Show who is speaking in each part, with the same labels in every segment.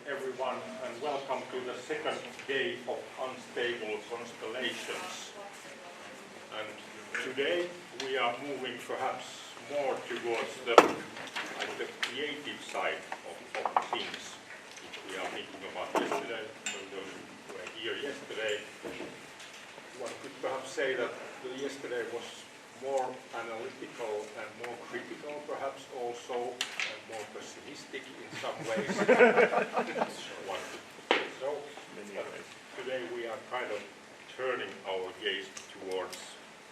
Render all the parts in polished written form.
Speaker 1: everyone, and welcome to the second day of Unstable Constellations. And today we are moving perhaps more towards the creative side of things, which we are thinking about yesterday. For those who were here yesterday, one could perhaps say that yesterday was more analytical and more critical, perhaps also, and more pessimistic in some ways. So today we are kind of turning our gaze towards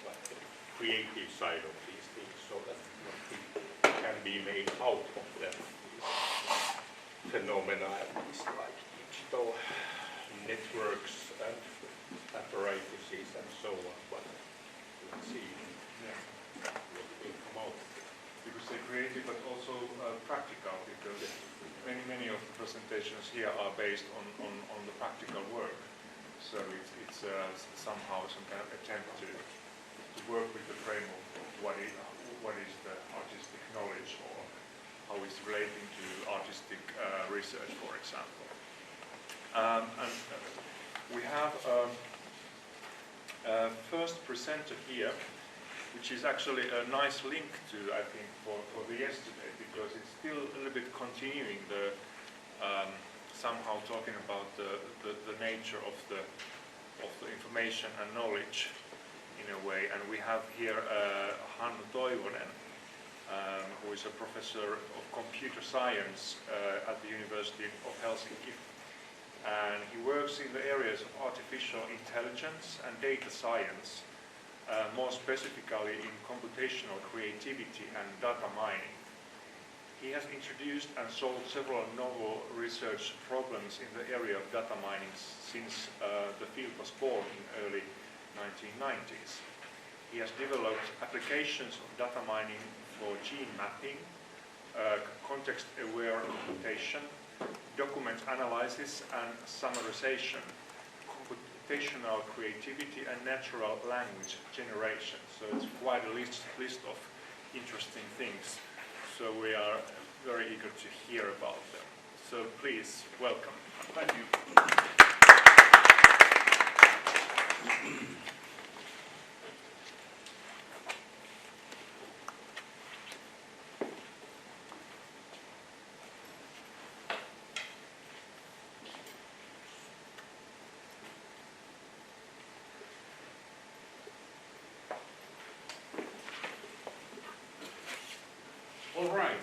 Speaker 1: the creative side of these things, so that what can be made out of them, these phenomena, these like digital networks and apparatuses and so on. But let's see.
Speaker 2: You could say creative, but also practical, because many of the presentations here are based on the practical work. So it's somehow some kind of attempt to work with the framework of what is the artistic knowledge, or how it's relating to artistic research, for example. And we have a first presenter here, which is actually a nice link to, I think, for the yesterday, because it's still a little bit continuing the somehow talking about the nature of the information and knowledge in a way. And we have here Hannu Toivonen, who is a professor of computer science at the University of Helsinki, and he works in the areas of artificial intelligence and data science. More specifically in computational creativity and data mining. He has introduced and solved several novel research problems in the area of data mining since the field was born in early 1990s. He has developed applications of data mining for gene mapping, context-aware computation, document analysis and summarization, computational creativity and natural language generation. So it's quite a list of interesting things. So we are very eager to hear about them. So please, welcome. Thank you.
Speaker 3: All right,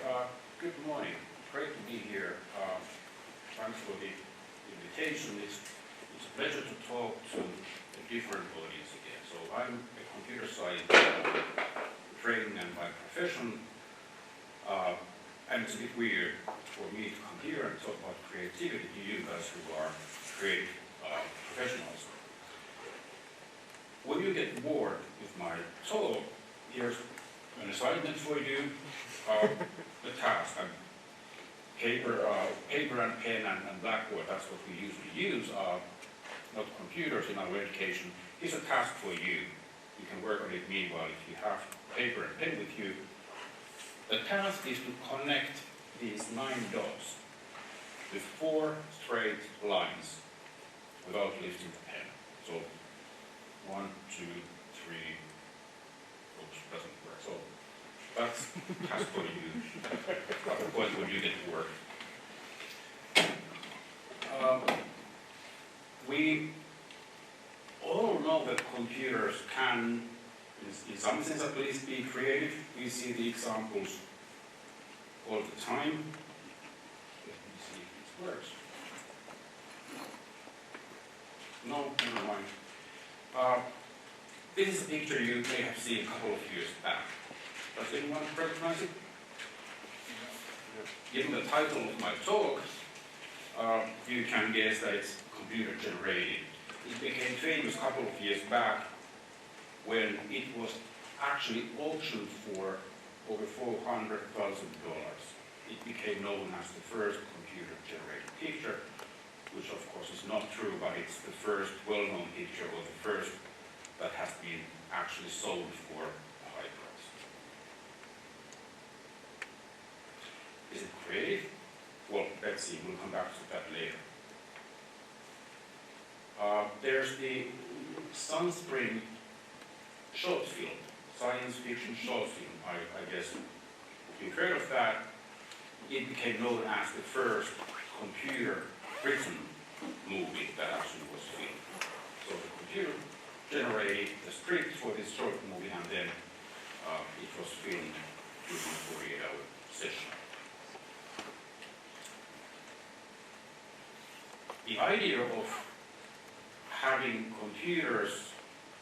Speaker 3: good morning. Great to be here. Thanks for the invitation. It's a pleasure to talk to a different audience again. So I'm a computer science training and by profession, and it's a bit weird for me to come here and talk about creativity to you guys who are creative professionals. When you get bored with my talk, here's an assignment for you. The task, and paper and pen and blackboard, that's what we usually use, not computers in our education. It's a task for you. You can work on it meanwhile if you have paper and pen with you. The task is to connect these 9 dots with 4 straight lines without lifting the pen. So 1, 2, 3, oops, doesn't work. So that's a task for you at the point when you get to work. We all know that computers can, in some sense at least, be creative. We see the examples all the time. Let me see if this works. No, never mind. This is a picture you may have seen a couple of years back. Does anyone recognize it? Given the title of my talk, you can guess that it's computer generated. It became famous a couple of years back when it was actually auctioned for over $400,000. It became known as the first computer generated picture, which of course is not true, but it's the first well-known picture, or the first that has been actually sold for a high price. Is it creative? Well, better let's see, we'll come back to that later. There's the Sunspring short film, science fiction short film, I guess. If you've heard of that, it became known as the first computer-written movie that actually was filmed. So the computer generated the script for this short movie, and then it was filmed during a 48-hour session. The idea of having computers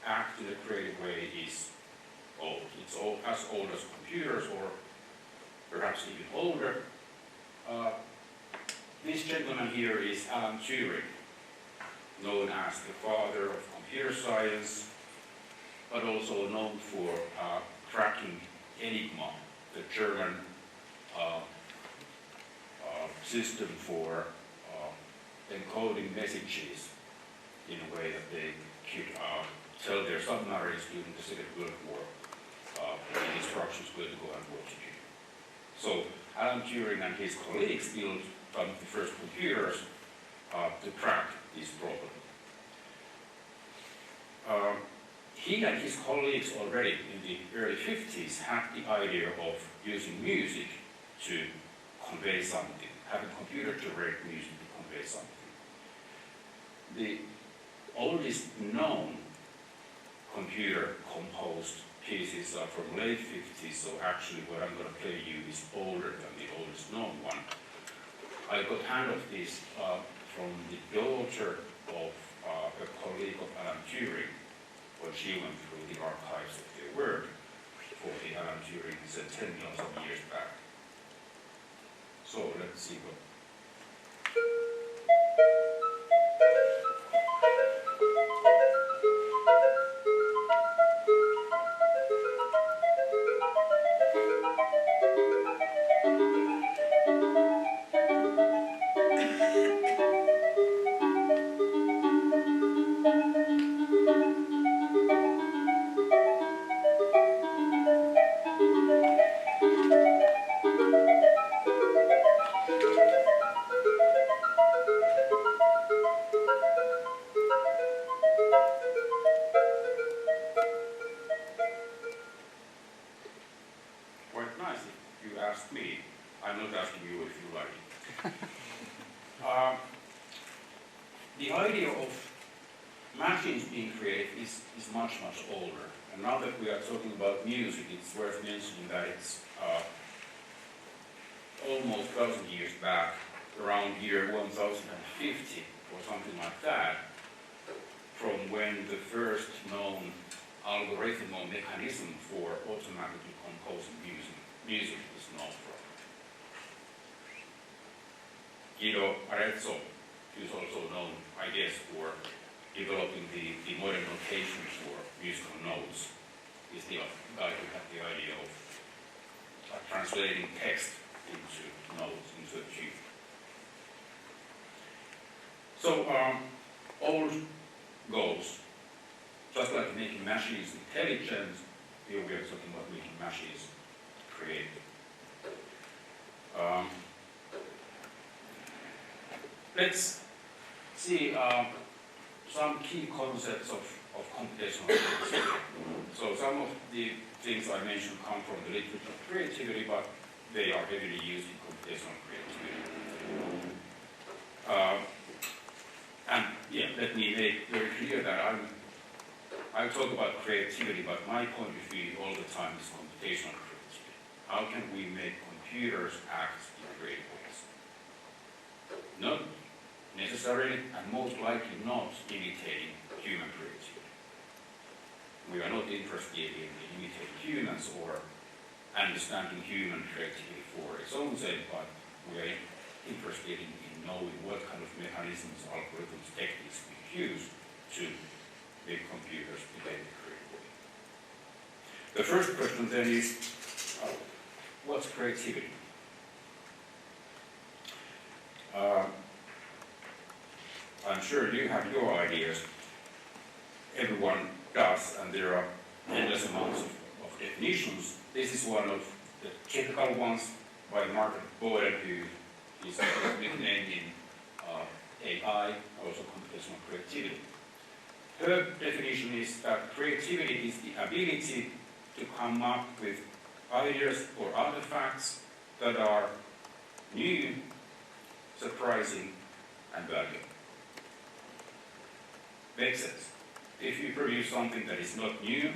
Speaker 3: act in a creative way is old. It's as old as computers, or perhaps even older. This gentleman here is Alan Turing, known as the father of computer science, but also known for cracking Enigma, the German system for encoding messages in a way that they could tell their submarines during the Second World War the instructions where to go and what to do. So Alan Turing and his colleagues built some of the first computers to crack this problem. He and his colleagues already in the early 50s had the idea of using music to convey something, having computer-generated music to convey something. The oldest known computer-composed pieces are from late 50s, so actually what I'm going to play you is older than the oldest known one. I got hand of this from the daughter of a colleague of Alan Turing when she went through the archives of their work for the Alan Turing centennial some years back. So let's see what. The idea of machines being created is much, much older. And now that we are talking about music, it's worth mentioning that it's almost 1,000 years back, around year 1050 or something like that, from when the first known algorithm or mechanism for automatically composing music is known from. Guido Arezzo, who's also known, I guess, for developing the modern notation for musical notes, is the guy who had the idea of translating text into notes, into a tune. So, old goals, just like making machines intelligent, here we are talking about making machines creative. Let's see some key concepts of computational creativity. So some of the things I mentioned come from the literature of creativity, but they are heavily used in computational creativity. And yeah, let me make very clear that I talk about creativity, but my point of view all the time is computational creativity. How can we make computers act in creative ways? Not necessarily, and most likely not imitating human creativity. We are not interested in imitating humans or understanding human creativity for its own sake, but we are interested in knowing what kind of mechanisms, algorithms, techniques we use to make computers behave in a creative way. The first question then is, what's creativity? I'm sure you have your ideas. Everyone does, and there are endless amounts of definitions. This is one of the typical ones by Martin Boden, who is nicknamed in AI, also computational creativity. Her definition is that creativity is the ability to come up with ideas or artifacts that are new, surprising, and valuable. Makes sense. If you produce something that is not new,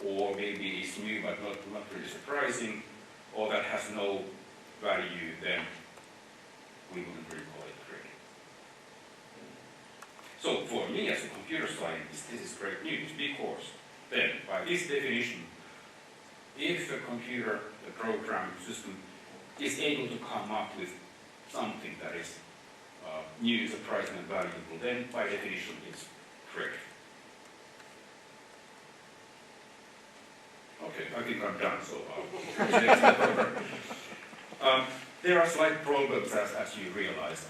Speaker 3: or maybe is new but not really surprising, or that has no value, then we wouldn't really call it creative. So for me as a computer scientist, this is great news, because then by this definition, if the computer, the program system, is able to come up with something that is new, surprising, and valuable, then by definition it's creative. Okay, I think I'm done, so next step over. There are slight problems as you realize.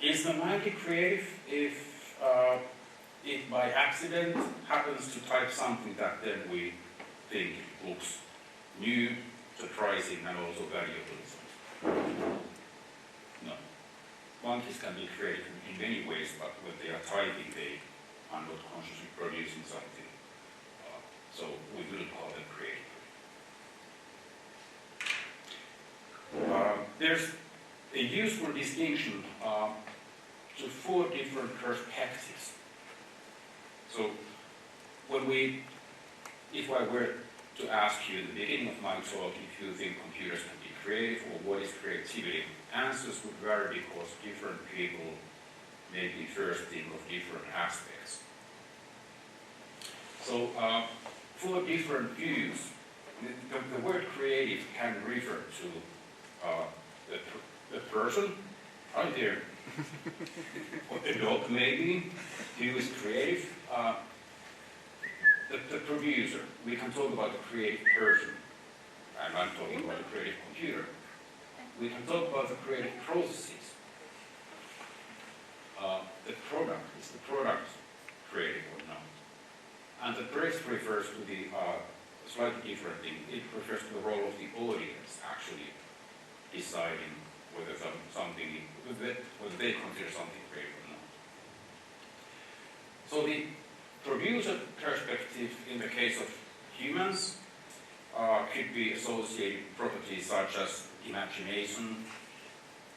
Speaker 3: Is the mind creative if it by accident happens to type something that then we think looks new, surprising, and also valuable? No. Monkeys can be creative in many ways, but when they are typing, they are not consciously producing something. So we wouldn't call them creative. There's a useful distinction to 4 different perspectives. So if I were to ask you at the beginning of my talk if you think computers can be creative or what is creativity, answers would vary because different people maybe first think of different aspects. So 4 different views. The word creative can refer to the person, right there, or the dog maybe, who is creative. The producer, we can talk about the creative person, and I'm talking about the creative computer. We can talk about the creative processes. The product, is the product creative or not? And the rest refers to the slightly different thing. It refers to the role of the audience actually deciding whether whether they consider something creative or not. So the producer perspective in the case of humans could be associated with properties such as imagination,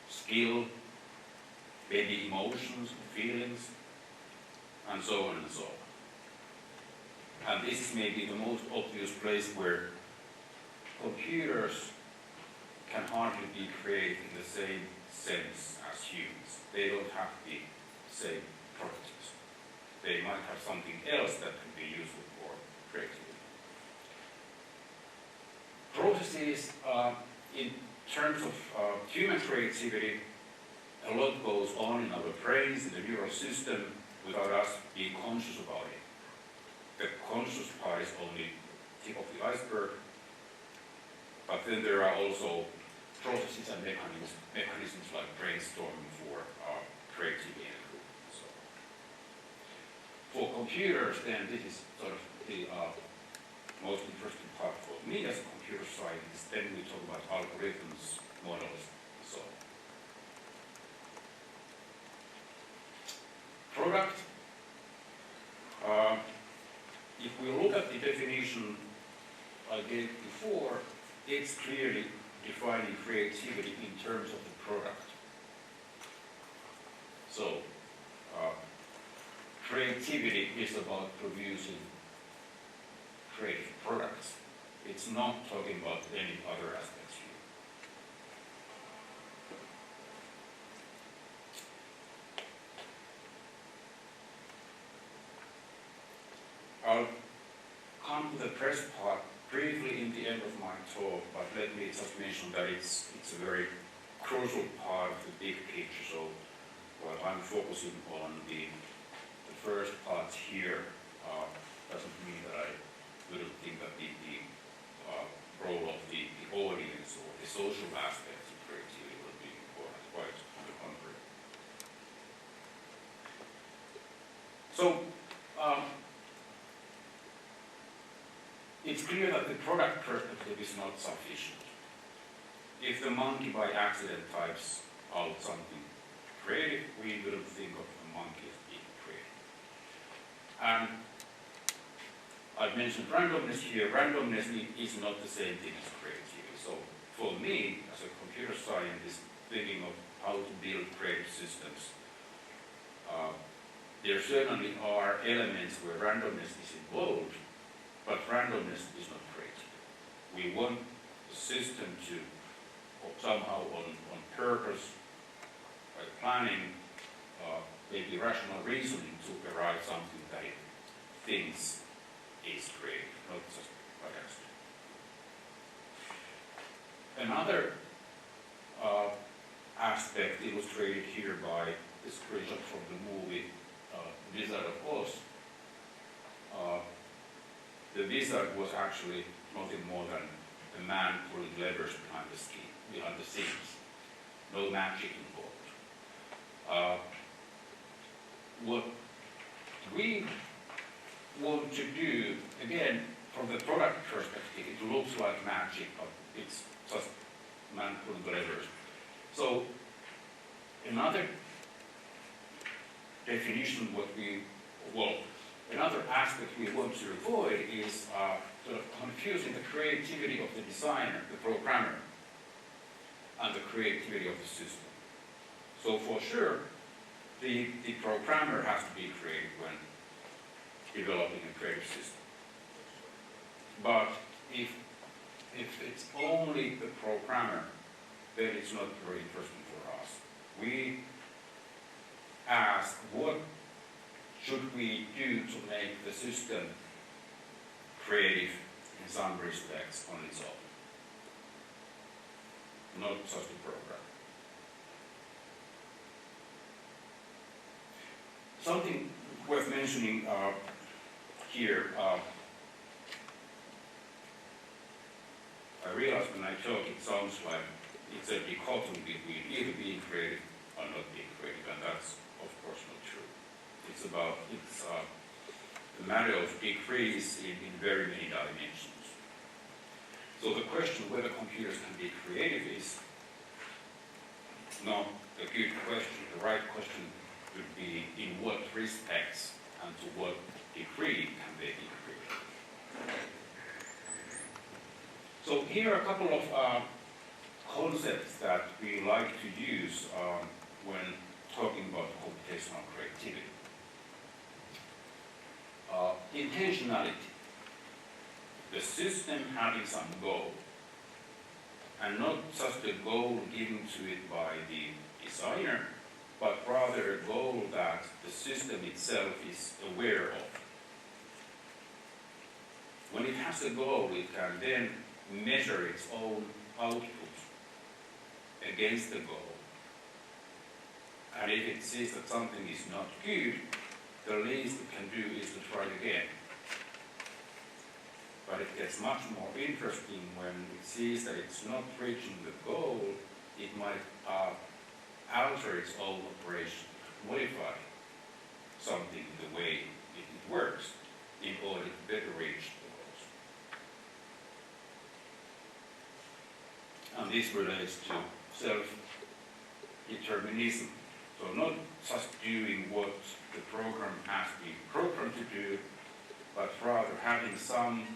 Speaker 3: skill, maybe emotions, feelings, and so on and so on. And this is maybe the most obvious place where computers can hardly be creative in the same sense as humans. They don't have the same properties. They might have something else that can be useful for creativity. Processes, in terms of human creativity, a lot goes on in our brains, in the neural system, without us being conscious about it. The conscious part is only the tip of the iceberg, but then there are also processes and mechanisms like brainstorming for creativity and so. For computers, then this is sort of the most interesting part for me as a computer scientist. Then we talk about algorithms, models, and so on. Product. If we look at the definition I gave before, it's clearly defining creativity in terms of the product. So, creativity is about producing creative products. It's not talking about any other aspects here. I'll come to the press part briefly in the end of my talk, but let me just mention that it's a very crucial part of the big picture. So while I'm focusing on the first parts here, doesn't mean that I wouldn't think that the role of the audience or the social aspects of creativity will be important, quite on the contrary. So it's clear that the product perspective is not sufficient. if the monkey by accident types out something creative, we wouldn't think of the monkey as being creative. And I've mentioned randomness here. Randomness is not the same thing as creativity. So for me, as a computer scientist, thinking of how to build creative systems, there certainly are elements where randomness is involved, but randomness is not creative. We want the system to somehow on purpose, by planning, maybe rational reasoning to arrive something that it thinks is creative, not just by accident. Another aspect illustrated here by the screenshot from the movie Wizard of Oz. The wizard was actually nothing more than a man pulling levers behind the scenes. No magic involved. What we want to do, again, from the product perspective, it looks like magic, but it's just man pulling levers. So another definition, another aspect we want to avoid is sort of confusing the creativity of the designer, the programmer, and the creativity of the system. So for sure, the programmer has to be creative when developing a creative system. But if it's only the programmer, then it's not very interesting for us. We ask, what should we do to make the system creative in some respects on its own? Not just the program. Something worth mentioning here, I realize when I talk it sounds like it's a dichotomy between either being creative or not being creative, and that's of course not true. It's a matter of degrees in very many dimensions. So the question whether computers can be creative is not a good question. The right question would be in what respects and to what degree can they be creative. So here are a couple of concepts that we like to use when talking about computational creativity. Intentionality. The system having some goal, and not just a goal given to it by the designer, but rather a goal that the system itself is aware of. When it has a goal, it can then measure its own output against the goal. And if it sees that something is not good, the least it can do is to try again. But it gets much more interesting when it sees that it's not reaching the goal. It might alter its own operation, modify something in the way it works in order to better reach the goals. And this relates to self-determinism. So not just doing what the program has been programmed to do, but rather having some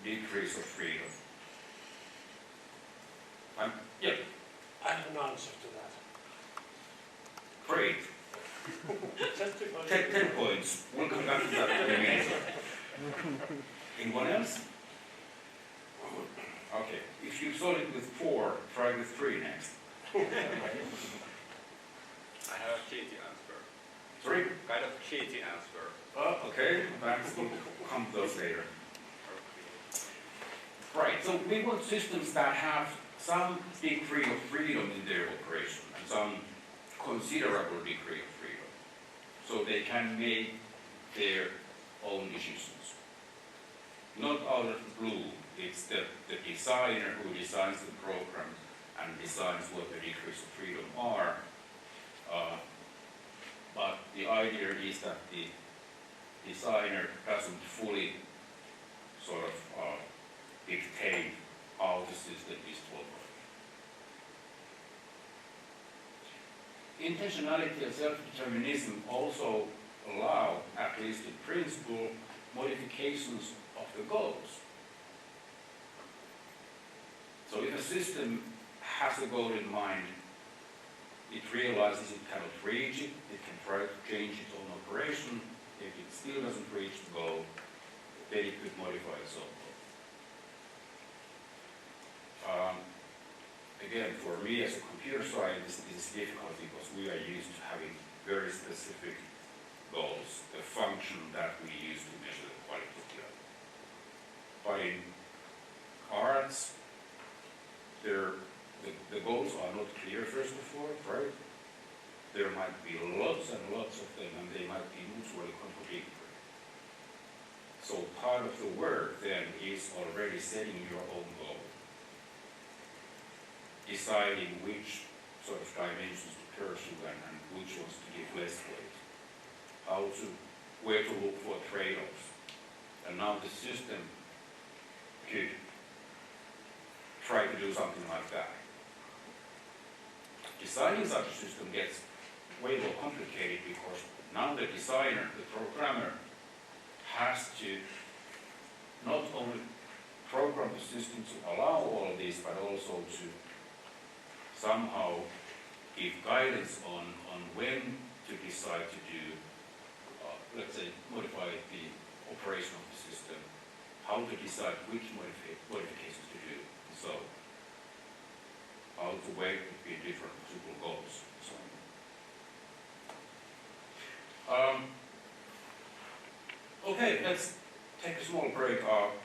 Speaker 3: degrees of freedom. Yeah.
Speaker 4: I have an answer to that.
Speaker 3: Great. 10 points. We'll come back to that in a minute. Anyone else? Okay. If you solve it with 4, try with 3 next.
Speaker 5: I have a cheaty answer.
Speaker 3: Sorry?
Speaker 5: Kind of cheaty answer.
Speaker 3: Oh, okay. We'll come to those later. Right. So we want systems that have some degree of freedom in their operation and some considerable degree of freedom, so they can make their own decisions. Not out of the blue. It's the designer who designs the program and decides what the degrees of freedom are. But the idea is that the designer doesn't fully sort of dictate how the system is to operate. intentionality and self-determinism also allow, at least in principle, modifications of the goals. So if a system has a goal in mind, it realizes it cannot reach it, it can try to change its own operation. If it still doesn't reach the goal, then it could modify its own goal. Again, for me as a computer scientist, this is difficult because we are used to having very specific goals, the function that we use to measure the quality of the art. But in arts, the goals are not clear first of all, right? There might be lots and lots of them, and they might be mutually contradictory. So part of the work then is already setting your own goal, deciding which sort of dimensions to pursue and which ones to give less weight, where to look for trade-offs. And now the system could try to do something like that. Designing such a system gets way more complicated because now the designer, the programmer, has to not only program the system to allow all of this, but also to somehow give guidance on when to decide to do, let's say, modify the operation of the system, how to decide which modifications to do, and so how to weigh between different possible goals, and so on. Okay, let's take a small break.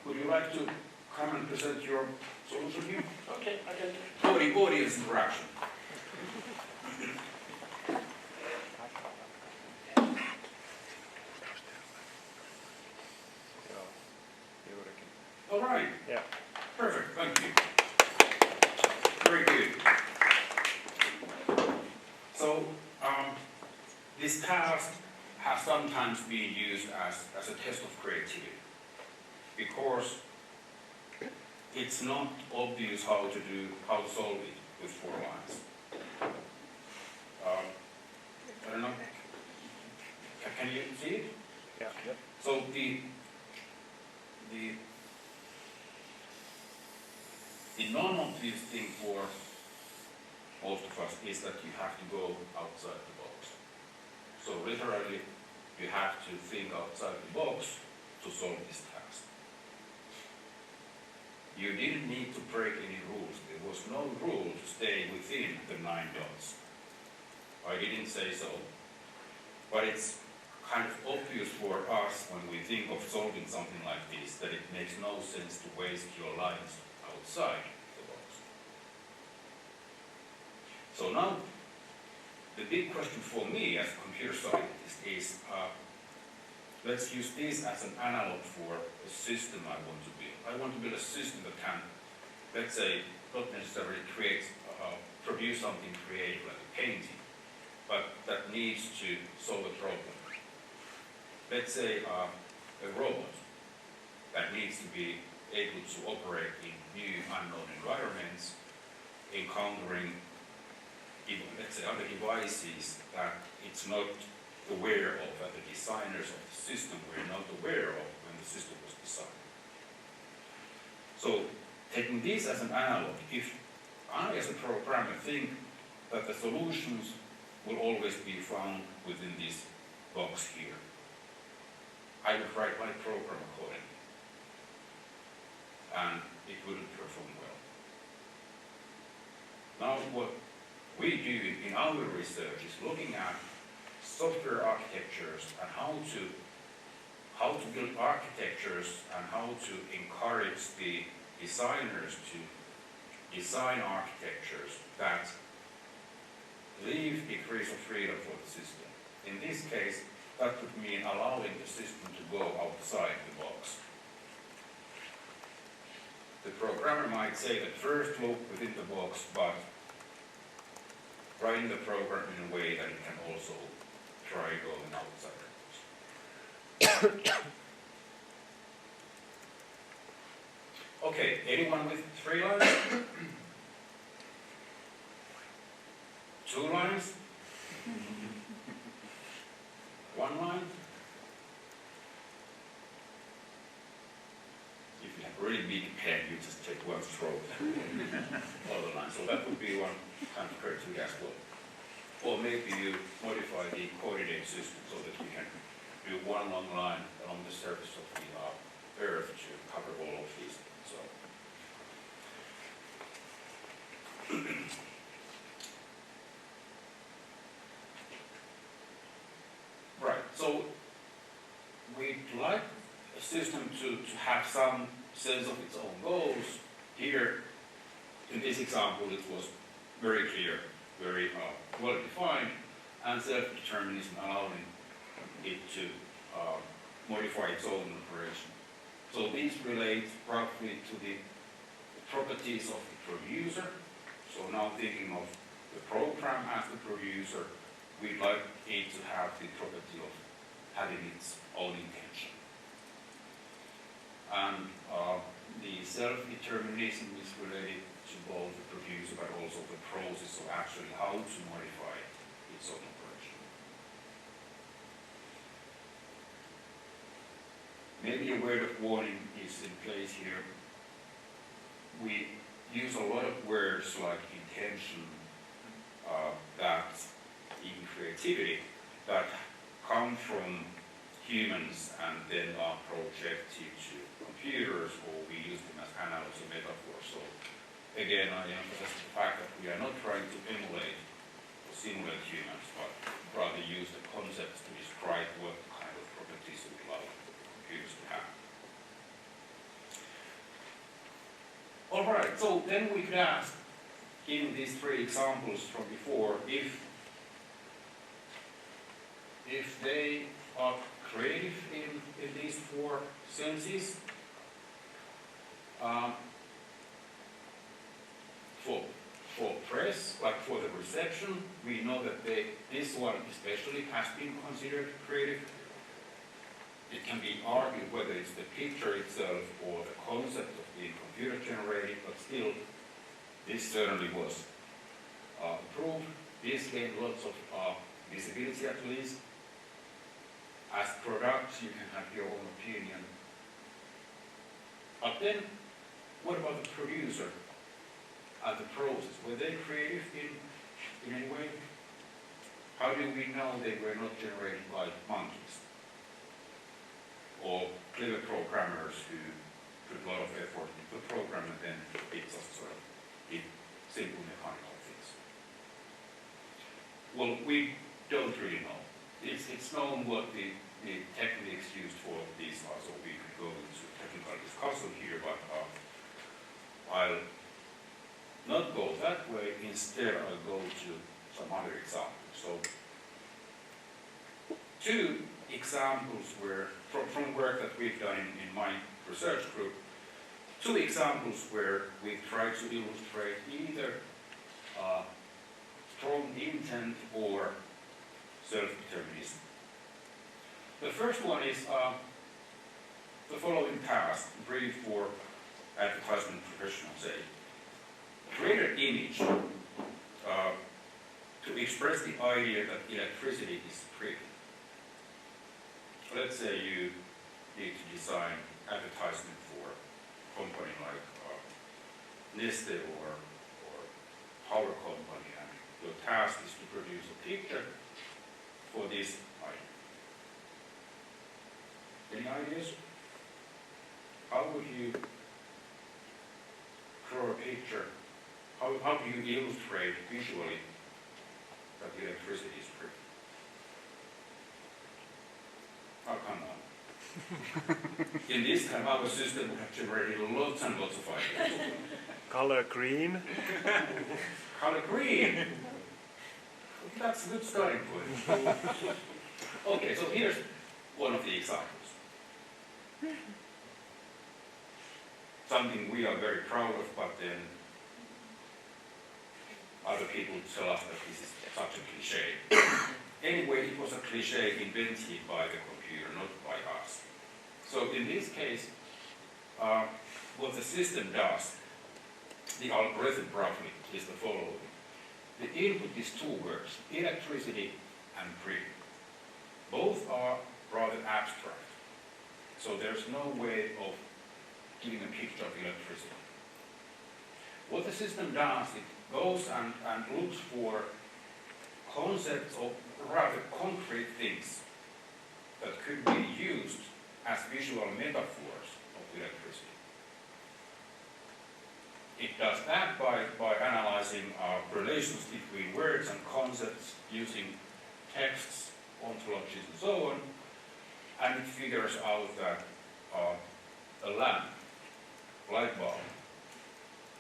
Speaker 3: Would you like to come and present your solution here?
Speaker 4: Okay, I can do.
Speaker 3: Audience interaction. All right.
Speaker 2: Yeah.
Speaker 3: Perfect. Thank you. Very good. So this task has sometimes been used as a test of creativity because it's not obvious how to solve it with 4 lines. I don't know. Can you see it?
Speaker 2: Yeah. Yep.
Speaker 3: So the non-obvious thing for most of us is that you have to go outside the box. So literally, you have to think outside the box to solve this task. You didn't need to break any rules. There was no rule to stay within the 9 dots. I didn't say so. But it's kind of obvious for us when we think of solving something like this that it makes no sense to waste your lines outside the box. So now, the big question for me as a computer scientist is, let's use this as an analog for a system I want to build. I want to build a system that can, let's say, not necessarily produce something creative like a painting, but that needs to solve a problem. Let's say a robot that needs to be able to operate in new unknown environments, encountering, let's say, other devices that it's not aware of, that the designers of the system were not aware of when the system was designed. So, taking this as an analog, if I as a programmer think that the solutions will always be found within this box here, I would write my program accordingly, and it wouldn't perform well. Now, what we do in our research is looking at software architectures and how to build architectures and how to encourage the designers to design architectures that leave degrees of freedom for the system. In this case, that would mean allowing the system to go outside the box. The programmer might say that first look within the box, but writing the program in a way that it can also try going outside the box. Okay, anyone with 3 lines? 2 lines? One line. If you have a really big pen, you just take one stroke all the lines. So that would be one kind of criteria as well. Or maybe you modify the coordinate system so that you can do one long line along the surface of the Earth to cover all of these. So. Right, so we'd like a system to have some sense of its own goals. Here, in this example, it was very clear, very well defined, and self-determinism allowing it to modify its own operation. So these relate roughly to the properties of the producer. So now thinking of the program as the producer, we'd like it to have the property of having its own intention. And the self-determinism is related to both the producer but also the process of actually how to modify its own operation. Maybe a word of warning is in place here. We use a lot of words like intention that in creativity that come from humans and then are projected to computers, or we use them as analogs or metaphors. So again, I emphasize the fact that we are not trying to emulate or simulate humans, but rather use the concepts to describe what kind of properties we allow computers to have. All right, so then we could ask, given these three examples from before, if they are creative in these four senses, for press, like for the reception, we know that this one especially has been considered creative. It can be argued whether it's the picture itself or the concept of being computer generated, but still, this certainly was approved. This gained lots of visibility at least. As products, you can have your own opinion. But then, what about the producer and the process? Were they creative in any way? How do we know they were not generated by monkeys? Or clever programmers who put a lot of effort into the program and then it just sort of did simple mechanical things? Well, we don't really know. It's known what the techniques used for these are, so we could go into technical discussion here, but I'll not go that way. Instead, I'll go to some other examples. So, two examples were from work that we've done in my research group. Two examples where we've tried to illustrate either strong intent or self-determinism. The first one is the following task, brief for advertisement professionals say. Create an image to express the idea that electricity is free. Let's say you need to design advertisement for a company like Neste or power company, and your task is to produce a picture for this item. Any ideas? How would you draw a picture? How do you illustrate visually that electricity is free? Oh, come on. In this time, our system would have generated lots and lots of ideas.
Speaker 6: Color green.
Speaker 3: Color green. That's a good starting point. Okay, so here's one of the examples. Something we are very proud of, but then other people tell us that this is such a cliche. Anyway, it was a cliche invented by the computer, not by us. So in this case, what the system does, the algorithm roughly is the following. the input is two words, electricity and green. Both are rather abstract. So there's no way of giving a picture of electricity. What the system does, it goes and looks for concepts of rather concrete things that could be used as visual metaphors of electricity. It does that by analyzing relations between words and concepts using texts, ontologies and so on, and it figures out that a lamp, light bulb,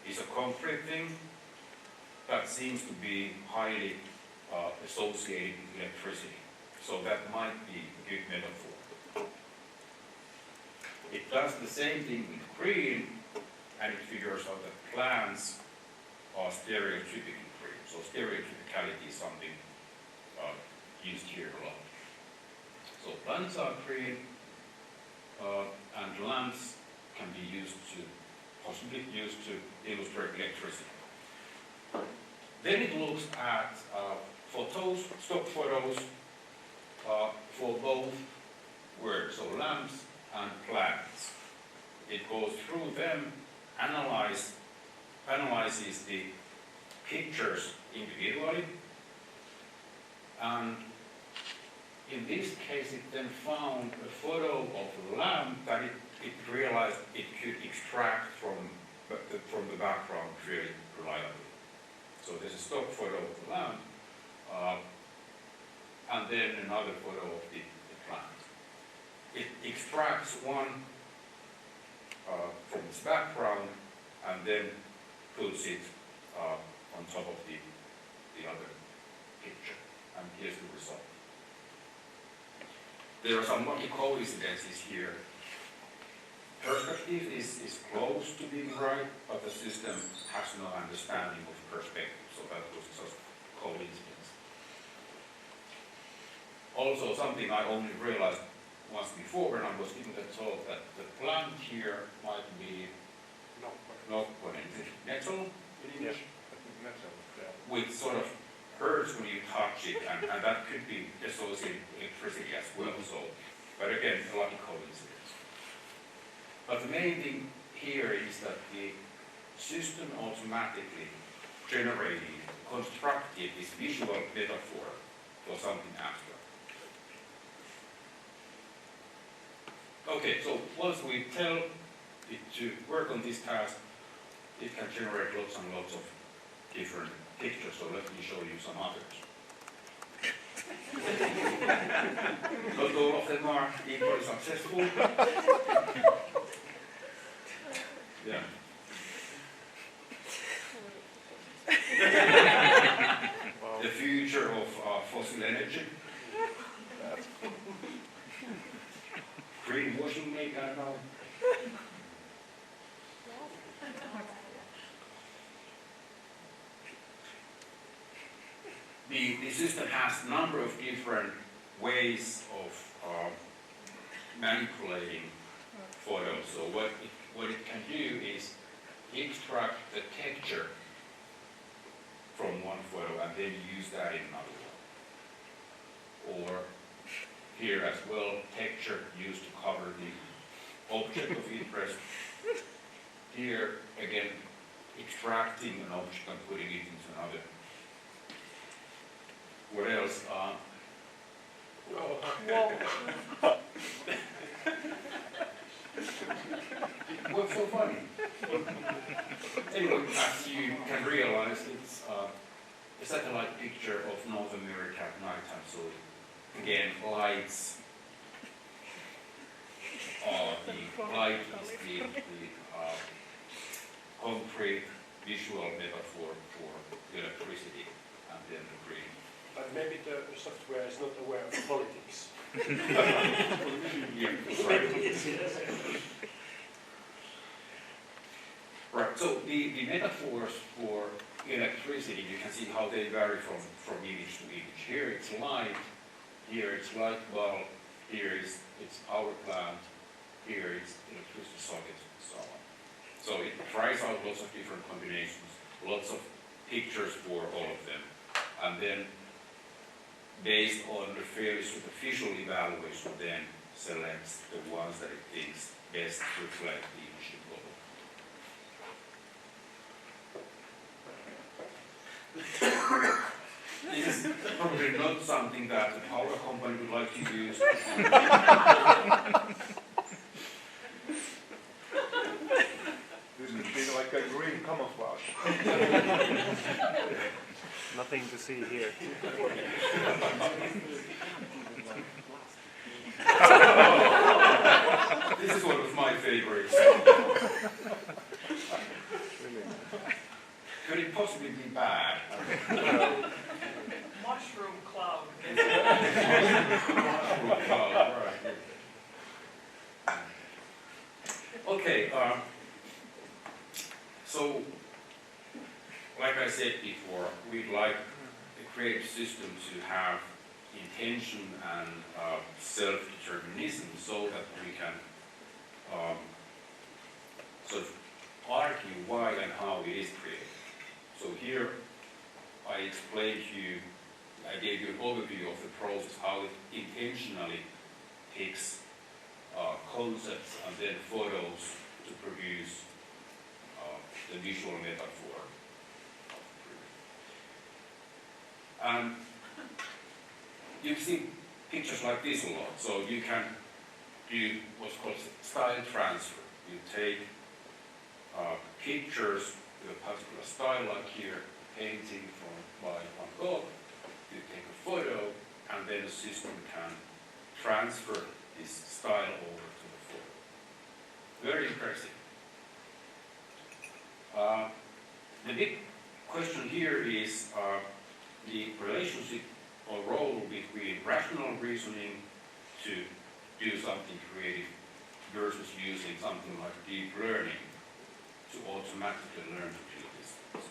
Speaker 3: is a concrete thing that seems to be highly associated with electricity. So that might be a good metaphor. It does the same thing with green, and it figures out that plants are stereotypically green. So stereotypicality is something used here a lot. So plants are green, and lamps can be used to, possibly used to illustrate electricity. Then it looks at photos, stock photos, for both words, so lamps and plants. It goes through them, analyzes the pictures individually, and in this case it then found a photo of a lamp that it realized it could extract from the background really reliably. So there's a stock photo of the lamp, and then another photo of the plant. It extracts one from its background and then puts it on top of the other picture, and here's the result. There are some lucky coincidences here. Perspective is close to being right, but the system has no understanding of perspective, so that was just coincidence. Also, something I only realized once before when I was giving the talk, that the plant here might be Nokkonen. Is it nettle in English?
Speaker 2: I think nettle, yeah.
Speaker 3: Which sort of hurts when you touch it, and that could be associated with electricity as well. So, but again, a lucky coincidence. But the main thing here is that the system automatically generated, constructed this visual metaphor for something abstract. Okay, so once we tell it to work on this task, it can generate lots and lots of different pictures, so let me show you some others. Not all of them are equally successful. Yeah. The future of fossil energy. Greenwashing, maybe, I don't know. The system has a number of different ways of manipulating photos. So what it can do is extract the texture from one photo and then use that in another one. Or here as well, texture used to cover the object of interest. Here again, extracting an object and putting it into another. What else? What's so funny? Anyway, as you can realize, it's a satellite picture of North America at night time. So again, lights. The light is the concrete visual metaphor for electricity, and then the green.
Speaker 4: But maybe the software is not aware of politics.
Speaker 3: Yeah, right. Right, so the metaphors for electricity, you can see how they vary from image to image. Here it's light, here it's light bulb, here it's power plant, here it's electricity socket, and so on. So it tries out lots of different combinations, lots of pictures for all of them. and then based on the fairly superficial evaluation, then selects the ones that it thinks best reflect the initial goal. This is probably not something that the power company would like to use.
Speaker 2: This could be like a green camouflage.
Speaker 6: Nothing to see here.
Speaker 3: This is one of my favorites. Could it possibly be bad?
Speaker 7: Mushroom cloud.
Speaker 3: Okay, so like I said before, we'd like the creative system to have intention and self-determinism so that we can sort of argue why and how it is created. So here I explained to you, I gave you an overview of the process, how it intentionally takes concepts and then photos to produce the visual metaphor. And you've seen pictures like this a lot, so you can do what's called style transfer. You take pictures with a particular style, like here, painting by Van Gogh. You take a photo, and then the system can transfer this style over to the photo. Very impressive. The big question here is the relationship or role between rational reasoning to do something creative versus using something like deep learning to automatically learn to do these things.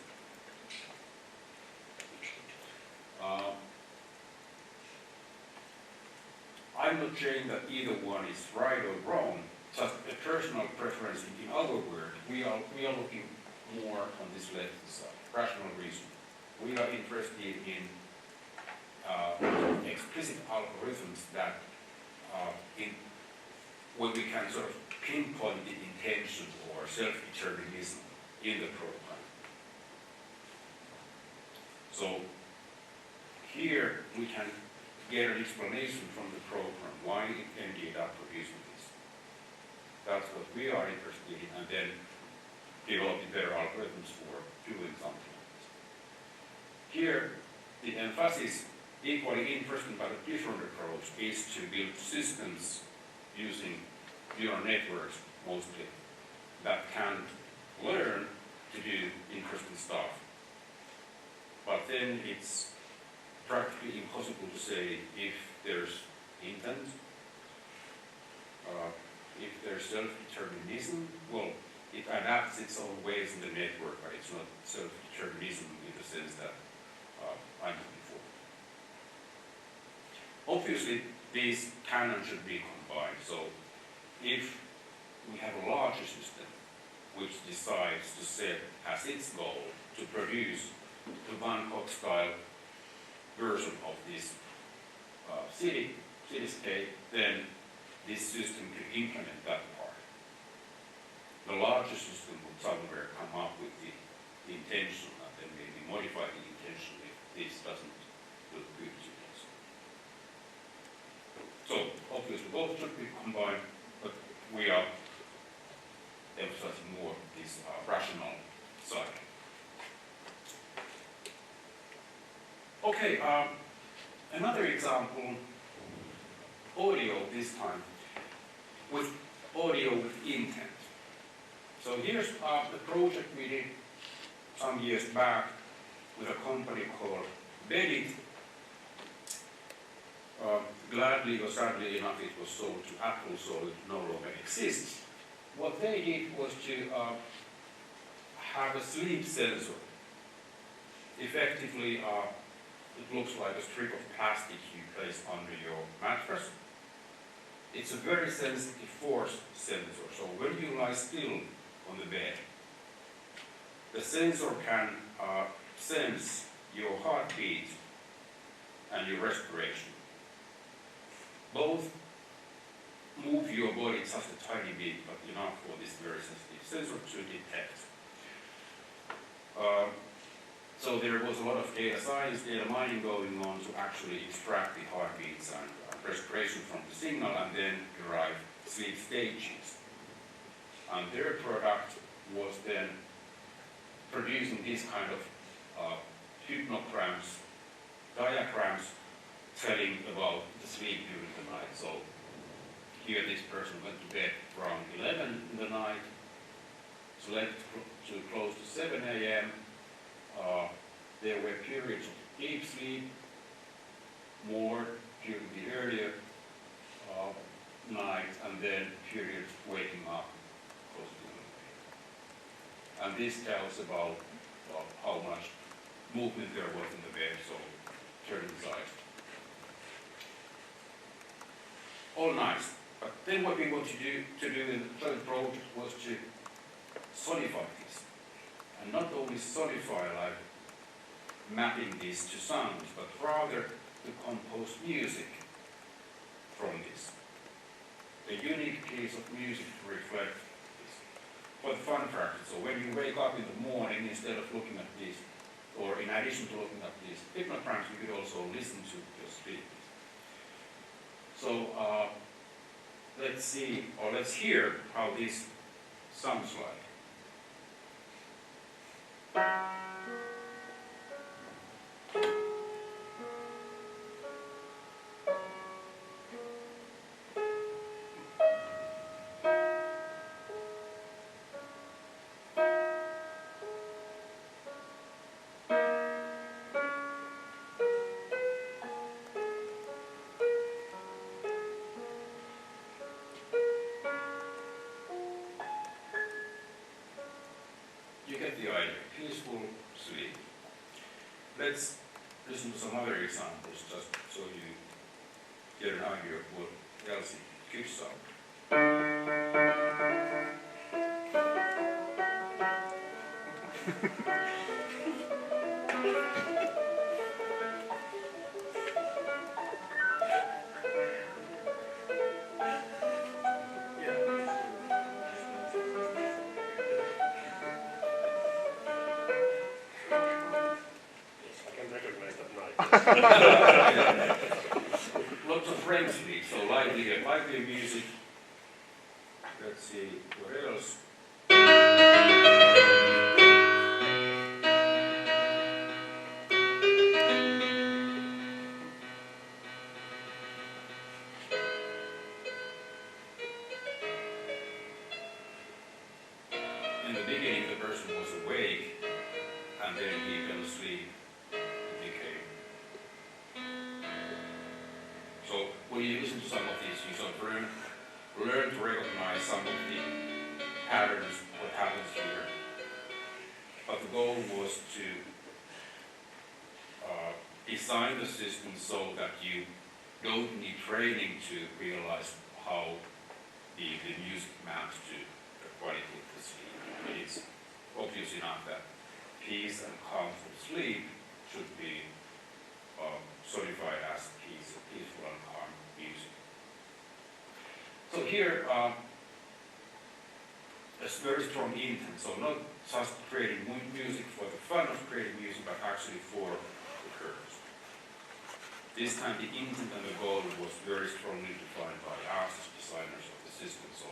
Speaker 3: I'm not saying that either one is right or wrong, just a personal preference. In other words, we are looking more on this left side, rational reasoning. We are interested in explicit algorithms that when we can sort of pinpoint the intention or self-determinism in the program. So here we can get an explanation from the program why it ended up producing this. That's what we are interested in, and then developing better algorithms for doing something like this. Here, the emphasis, equally interesting but a different approach, is to build systems using neural networks mostly that can learn to do interesting stuff. But then it's practically impossible to say if there's intent, if there's self-determinism. Well, it adapts its own ways in the network, but it's not self-determinism in the sense that I'm looking for. Obviously, these can and should be combined. So if we have a larger system which decides to set as its goal to produce the Van Gogh style version of this cityscape, then this system could implement that part. The larger system would somewhere come up with the intention and then maybe modify the intention if this doesn't look good to us. So obviously both should be combined, but we are emphasizing more this rational side. Okay, another example, audio this time, with audio with intent. So here's the project we did some years back with a company called Bedit. Gladly or sadly enough, it was sold to Apple, so it no longer exists. What they did was to have a sleep sensor. Effectively, it looks like a strip of plastic you place under your mattress. It's a very sensitive force sensor, so when you lie still on the bed, the sensor can sense your heartbeat and your respiration. Both move your body just a tiny bit, but enough for this very sensitive sensor to detect. So there was a lot of data science, data mining going on to actually extract the heartbeats and respiration from the signal and then derive sleep stages. And their product was then producing this kind of hypnograms, diagrams telling about the sleep during the night. So here this person went to bed around 11 in the night, slept to close to 7 a.m. There were periods of deep sleep, more during the earlier night, and then periods waking up close to the bed. And this tells about how much movement there was in the bed, so turning sides. All nice. But then what we want to do in the third project was to solidify this. And not only solidify, like mapping this to sounds, but rather to compose music from this. A unique piece of music to reflect this. For the fun factor, so when you wake up in the morning, instead of looking at this, or in addition to looking at these hypnograms, you could also listen to your sleep. So let's see, or let's hear how this sounds like. You get the idea, peaceful sleep. Let's listen to some other examples just so you get an idea of what else it could sound. Lots of REM sleep, so lively music. Let's see, what else? In the beginning, the person was awake, and then he fell asleep. So when you listen to some of these, you sort of learn to recognize some of the patterns, what happens here. But the goal was to design the system so that you don't need training to realize how the music maps to the quality of the sleep. It's obvious enough that peace and calmful sleep should be solidified as peaceful and calm music. So here, a very strong intent. So not just creating music for the fun of creating music, but actually for the purpose. This time the intent and the goal was very strongly defined by us as designers of the system. So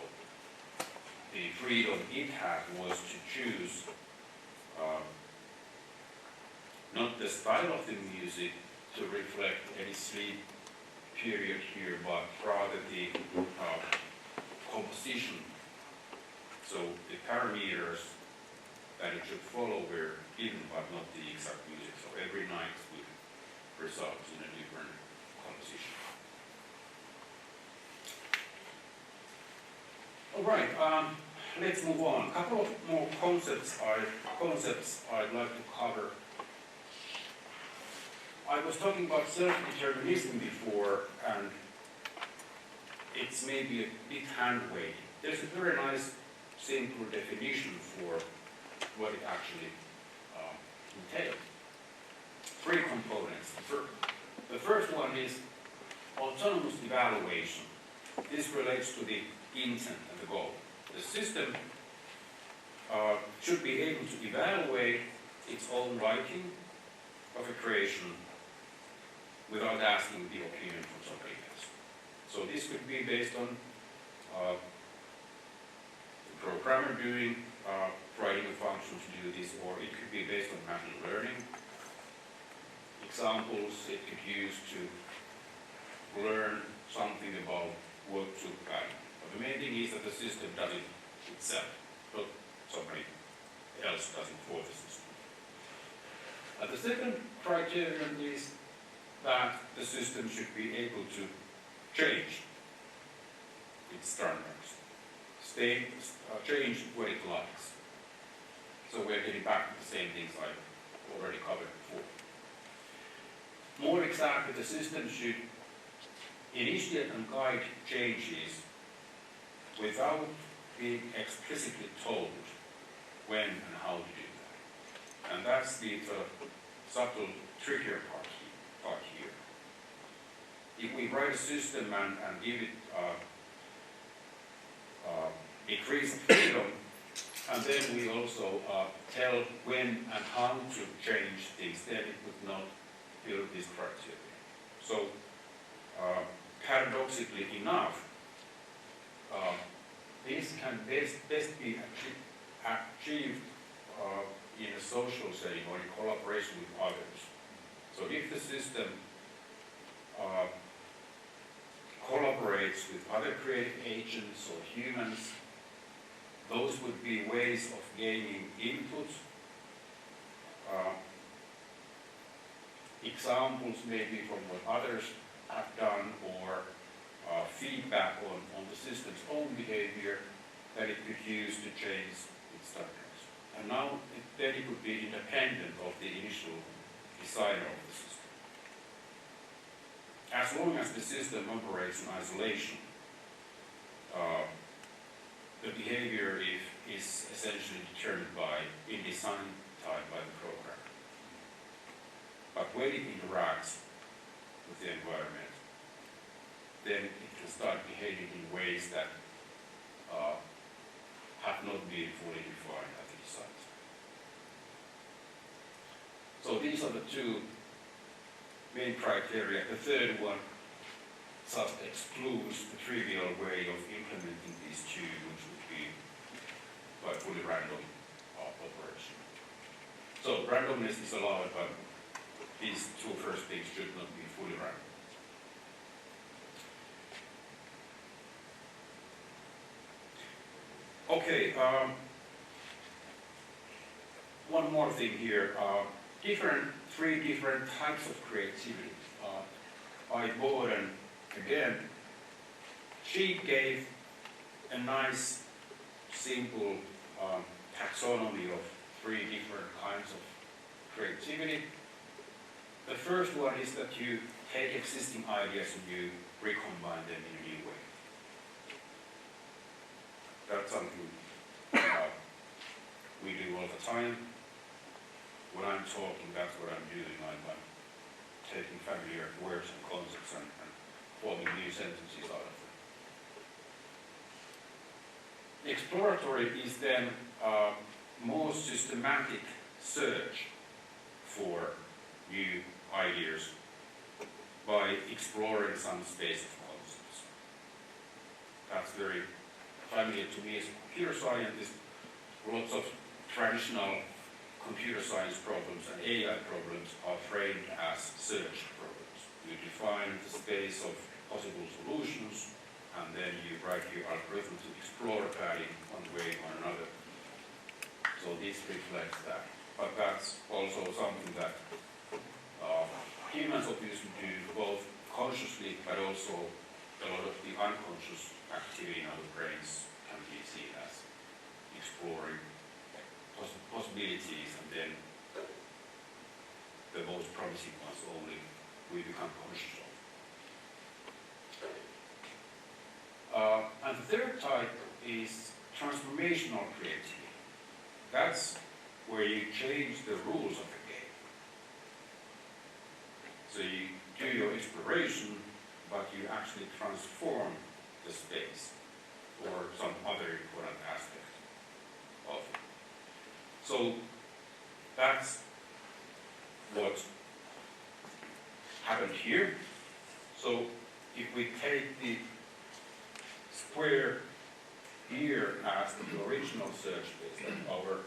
Speaker 3: the freedom it had was to choose not the style of the music to reflect any sleep period here, but rather the composition. So the parameters that it should follow were given, but not the exact music. So every night would result in a different composition. All right, let's move on. A couple of more concepts I'd like to cover. I was talking about self-determinism before, and it's maybe a bit hand-wavy. There's a very nice, simple definition for what it actually entails. The first one is autonomous evaluation. This relates to the intent and the goal. The system should be able to evaluate its own writing of a creation without asking the opinion from somebody else. So this could be based on the programmer writing a function to do this, or it could be based on machine learning. Examples it could use to learn something about what to plan. But the main thing is that the system does it itself, not somebody else does it for the system. And the second criterion is that the system should be able to change its standards, change what it likes. So we're getting back to the same things I already covered before. More exactly, the system should initiate and guide changes without being explicitly told when and how to do that. And that's the subtle, trickier part here. If we write a system and give it increased freedom, and then we also tell when and how to change things, then it would not fill this criteria. So, paradoxically enough, this can best be achieved in a social setting or in collaboration with others. So if the system collaborates with other creative agents or humans, those would be ways of gaining input. Examples maybe from what others have done, or feedback on the system's own behavior that it could use to change its standards. And now then it would be independent of the initial designer of the system. As long as the system operates in isolation, the behavior is essentially determined in design time by the programmer. But when it interacts with the environment, then it can start behaving in ways that have not been fully defined at the design time. So these are the two main criteria. The third one just excludes the trivial way of implementing these two, which would be by fully random operation. So randomness is allowed, but these two first things should not be fully random. Okay, one more thing here. Three different types of creativity. Toivonen, again, she gave a nice, simple taxonomy of three different kinds of creativity. The first one is that you take existing ideas and you recombine them in a new way. That's something we do all the time. When I'm talking, that's what I'm doing. I'm taking familiar words and concepts and forming new sentences out of them. Exploratory is then a more systematic search for new ideas by exploring some space of concepts. That's very familiar to me as a computer scientist. Lots of traditional computer science problems and AI problems are framed as search problems. You define the space of possible solutions, and then you write your algorithm to explore a path in one way or another. So this reflects that. But that's also something that humans obviously do, both consciously, but also a lot of the unconscious activity in our brains can be seen as exploring possibilities, and then the most promising ones only we become conscious of. And the third type is transformational creativity. That's where you change the rules of the game. So you do your exploration, but you actually transform the space or some other important aspect of it. So that's what happened here. So if we take the square here as the original search space, then our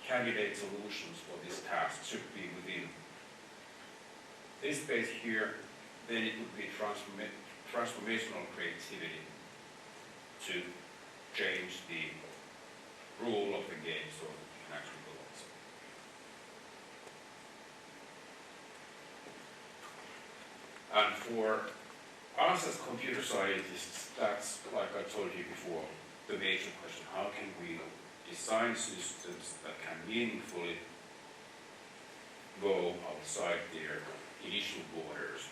Speaker 3: candidate solutions for this task should be within this space here, then it would be transformational creativity to change the rule of the game so that it can actually go on. And for us as computer scientists, that's, like I told you before, the major question. How can we design systems that can meaningfully go outside their initial borders?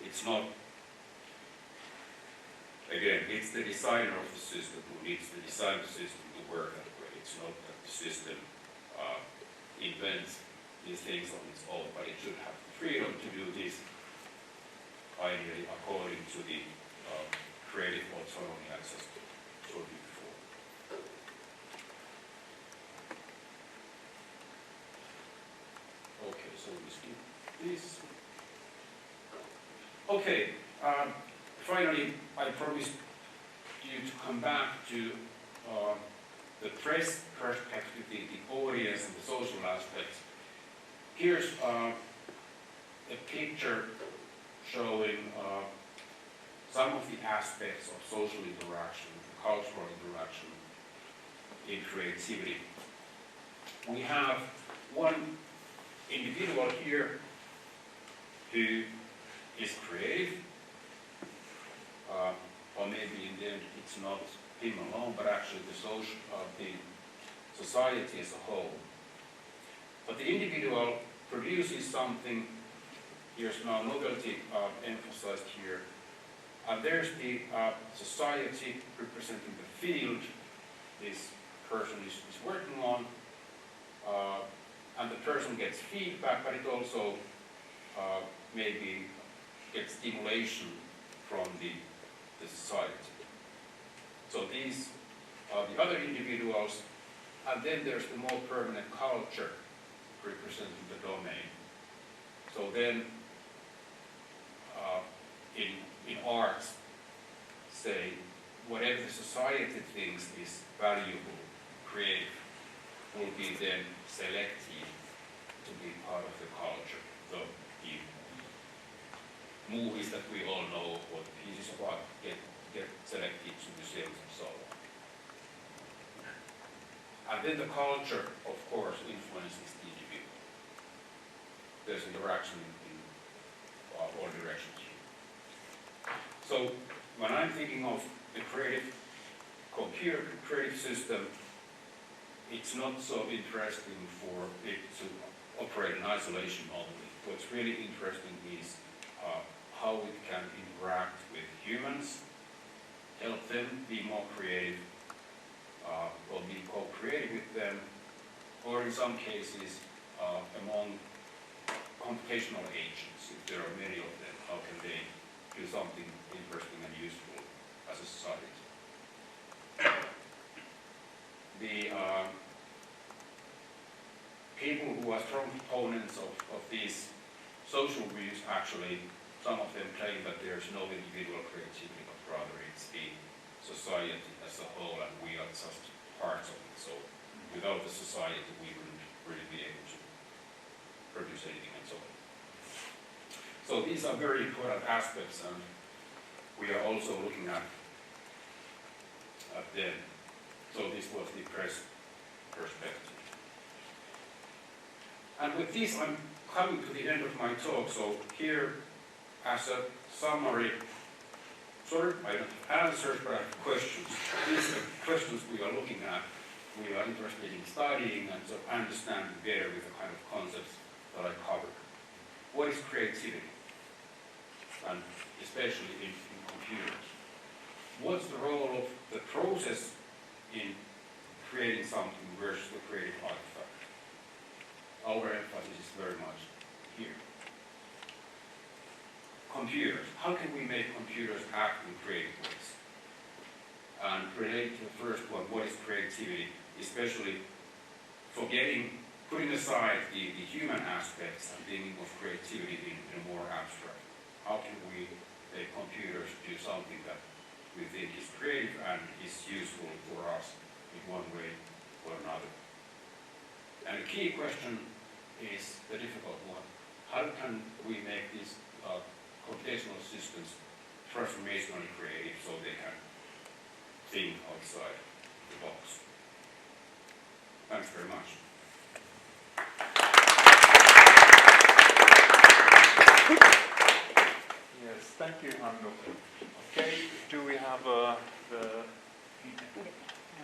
Speaker 3: It's not, again, it's the designer of the system who needs to design the system to work that way. It's not that the system invents these things on its own, but it should have the freedom to do this ideally according to the creative autonomy I just told you before. Okay, so we skip this. Okay, finally, I promised you to come back to the press perspective, the audience and the social aspects. Here's a picture showing some of the aspects of social interaction, cultural interaction in creativity. We have one individual here who is creative, or maybe in the end it's not him alone, but actually the society as a whole. But the individual produces something. Here's now novelty emphasized here. There's the society representing the field this person is working on, and the person gets feedback, but it also maybe gets stimulation from the society. So these are the other individuals, and then there's the more permanent culture representing the domain. So then in arts, say, whatever the society thinks is valuable, creative, will be then selected to be part of the culture. So the movies that we all know, or the pieces of art get selected to museums and so on. And then the culture, of course, influences the individual. There's interaction in all directions here. So when I'm thinking of the creative computer, creative system, it's not so interesting for it to operate in isolation only. What's really interesting is how it can interact with humans, help them be more creative, or be co-creative with them, or in some cases among computational agents, if there are many of them, how can they do something interesting and useful as a society? The people who are strong proponents of these social views, actually, some of them claim that there's no individual creativity, but rather it's the society as a whole, and we are just parts of it. So without the society, we wouldn't really be able to produce anything and so on. So these are very important aspects, and we are also looking at them. So this was the press perspective. And with this, I'm coming to the end of my talk. So here, as a summary, sorry, I don't have answers, but I have questions. These are questions we are looking at, we are interested in studying, and so understand better with the kind of concepts that I covered. What is creativity? And especially in computers. What's the role of the process in creating something versus the creative artifact? Our emphasis is very much here. computers. How can we make computers act in creative ways? And related to the first one, what is creativity, especially putting aside the human aspects and thinking of creativity in a more abstract. How can we make computers do something that we think is creative and is useful for us in one way or another? And the key question is the difficult one. How can we make these computational systems transformationally creative so they can think outside the box? Thanks very much.
Speaker 2: Yes, thank you, Hannu. Okay, do we have the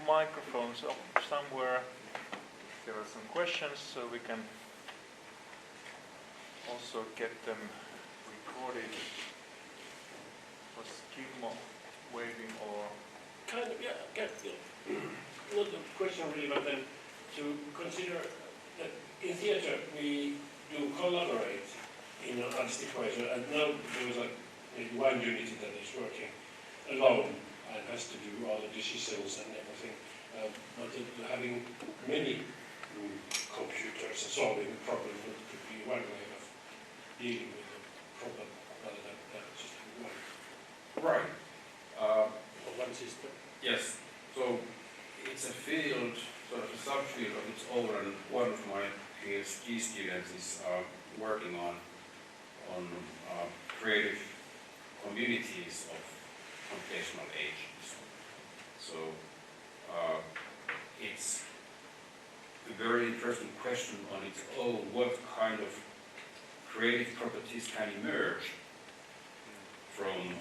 Speaker 2: microphones up somewhere? There are some questions, so we can also get them recorded. Was Kimmo waiting or?
Speaker 4: Kind of, yeah, not a question really, but then to consider that in theatre we do collaborate in an artistic way, and now there was like maybe one unity that is working alone and has to do all the decisions and everything, but having many computers and solving the problem could be one way of dealing with the problem rather than just one.
Speaker 3: Right.
Speaker 4: Or one system.
Speaker 3: Yes. So it's a field, sort of a subfield of its own, and one of my PhD students is working on creative communities of computational agents. So it's a very interesting question on its own. What kind of creative properties can emerge from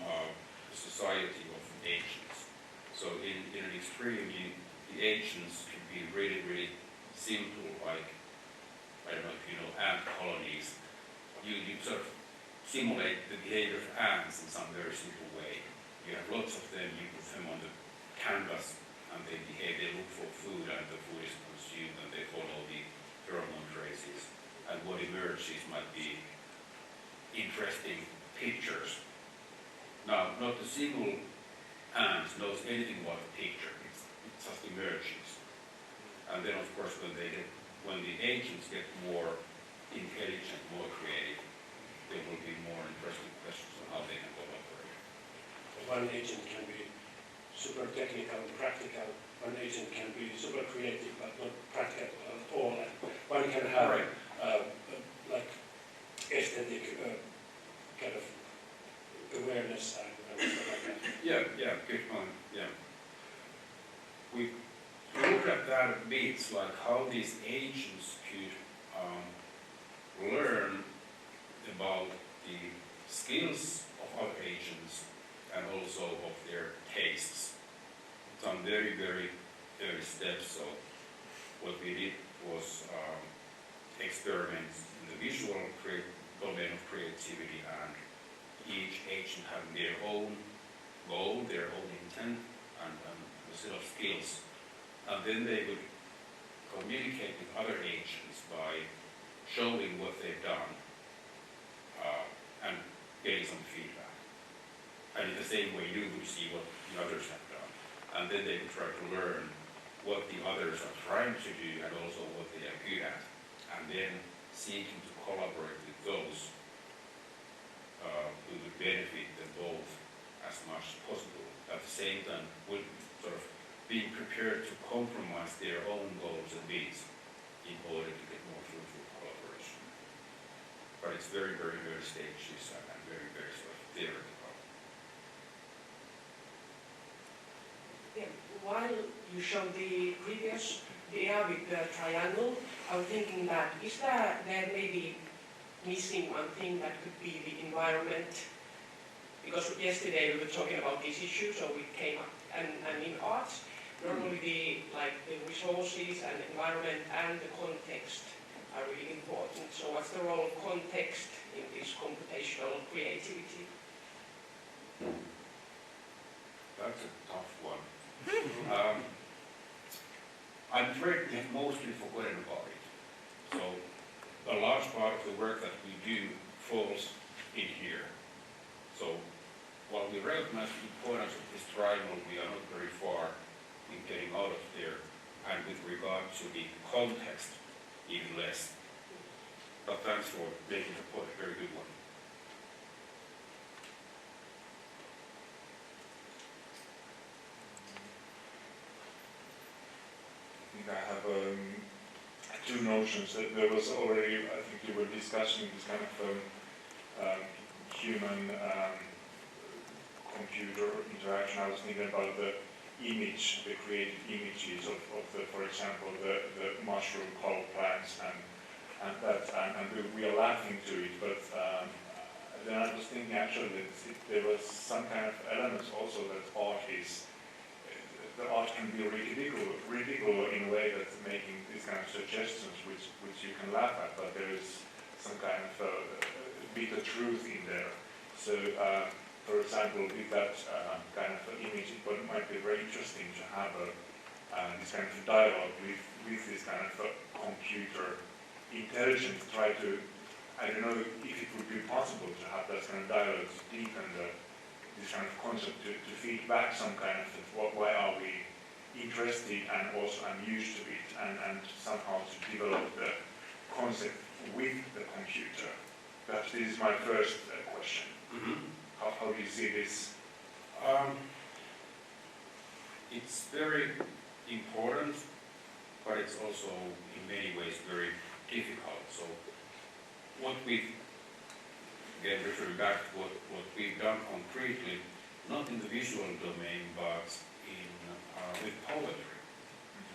Speaker 3: the society of agents? So in an extreme, the agents can be really, really simple, like, I don't know if you know ant colonies. You sort of simulate the behavior of ants in some very simple way. You have lots of them, you put them on the canvas, and they behave, they look for food, and the food is consumed, and they follow the pheromone traces. And what emerges might be interesting pictures. Now, not a single ant knows anything about the picture, it just emerges. And then, of course, when the agents get more intelligent, more creative, there will be more interesting questions on how they can collaborate.
Speaker 4: One agent can be super technical and practical. One agent can be super creative but not practical at all. And one can have like aesthetic kind of awareness and stuff like that.
Speaker 3: Yeah, good point. Yeah. We looked at that a bit, like how these agents could learn about the skills of other agents and also of their tastes. Some very, very early steps. So what we did was experiments in the visual domain of creativity, and each agent having their own goal, their own intent, and a set of skills. And then they would communicate with other agents by showing what they've done and getting some feedback. And in the same way, you would see what the others have done. And then they would try to learn what the others are trying to do and also what they are good at. And then seeking to collaborate with those who would benefit them both as much as possible. At the same time, would sort of being prepared to compromise their own goals and needs in order to get more fruitful collaboration. But it's very, very early stages and very, very sort of theoretical.
Speaker 7: Yeah, while you showed the previous idea with the triangle, I was thinking that is there maybe missing one thing that could be the environment? Because yesterday we were talking about this issue, so we came up, and in arts, normally the resources and environment and the context are really important. So what's the role of context in this computational creativity?
Speaker 3: That's a tough one. I'm afraid we have mostly forgotten about it. So a large part of the work that we do falls in here. So while we recognize the importance of this triangle, we are not very far in getting out of there, and with regard to the context, even less. But thanks for making the point, very good one.
Speaker 2: I think I have two notions. That there was already, I think you were discussing this kind of human computer interaction. I was thinking about the image, the created images of the, for example, the mushroom power plants and we are laughing to it, but then I was thinking actually that there was some kind of elements also that the art can be ridicule in a way that's making these kind of suggestions which you can laugh at, but there is some kind of bit of truth in there. So, for example, with that kind of image, it might be very interesting to have this kind of dialogue with this kind of computer intelligence. Try to, I don't know if it would be possible to have that kind of dialogue to deepen this kind of concept, to feed back some kind of why are we interested and also amused to it, and somehow to develop the concept with the computer. Perhaps this is my first question.
Speaker 3: Mm-hmm.
Speaker 2: How do you see this?
Speaker 3: It's very important, but it's also in many ways very difficult. So what we've, again referring back to what we've done concretely, not in the visual domain, but in with poetry.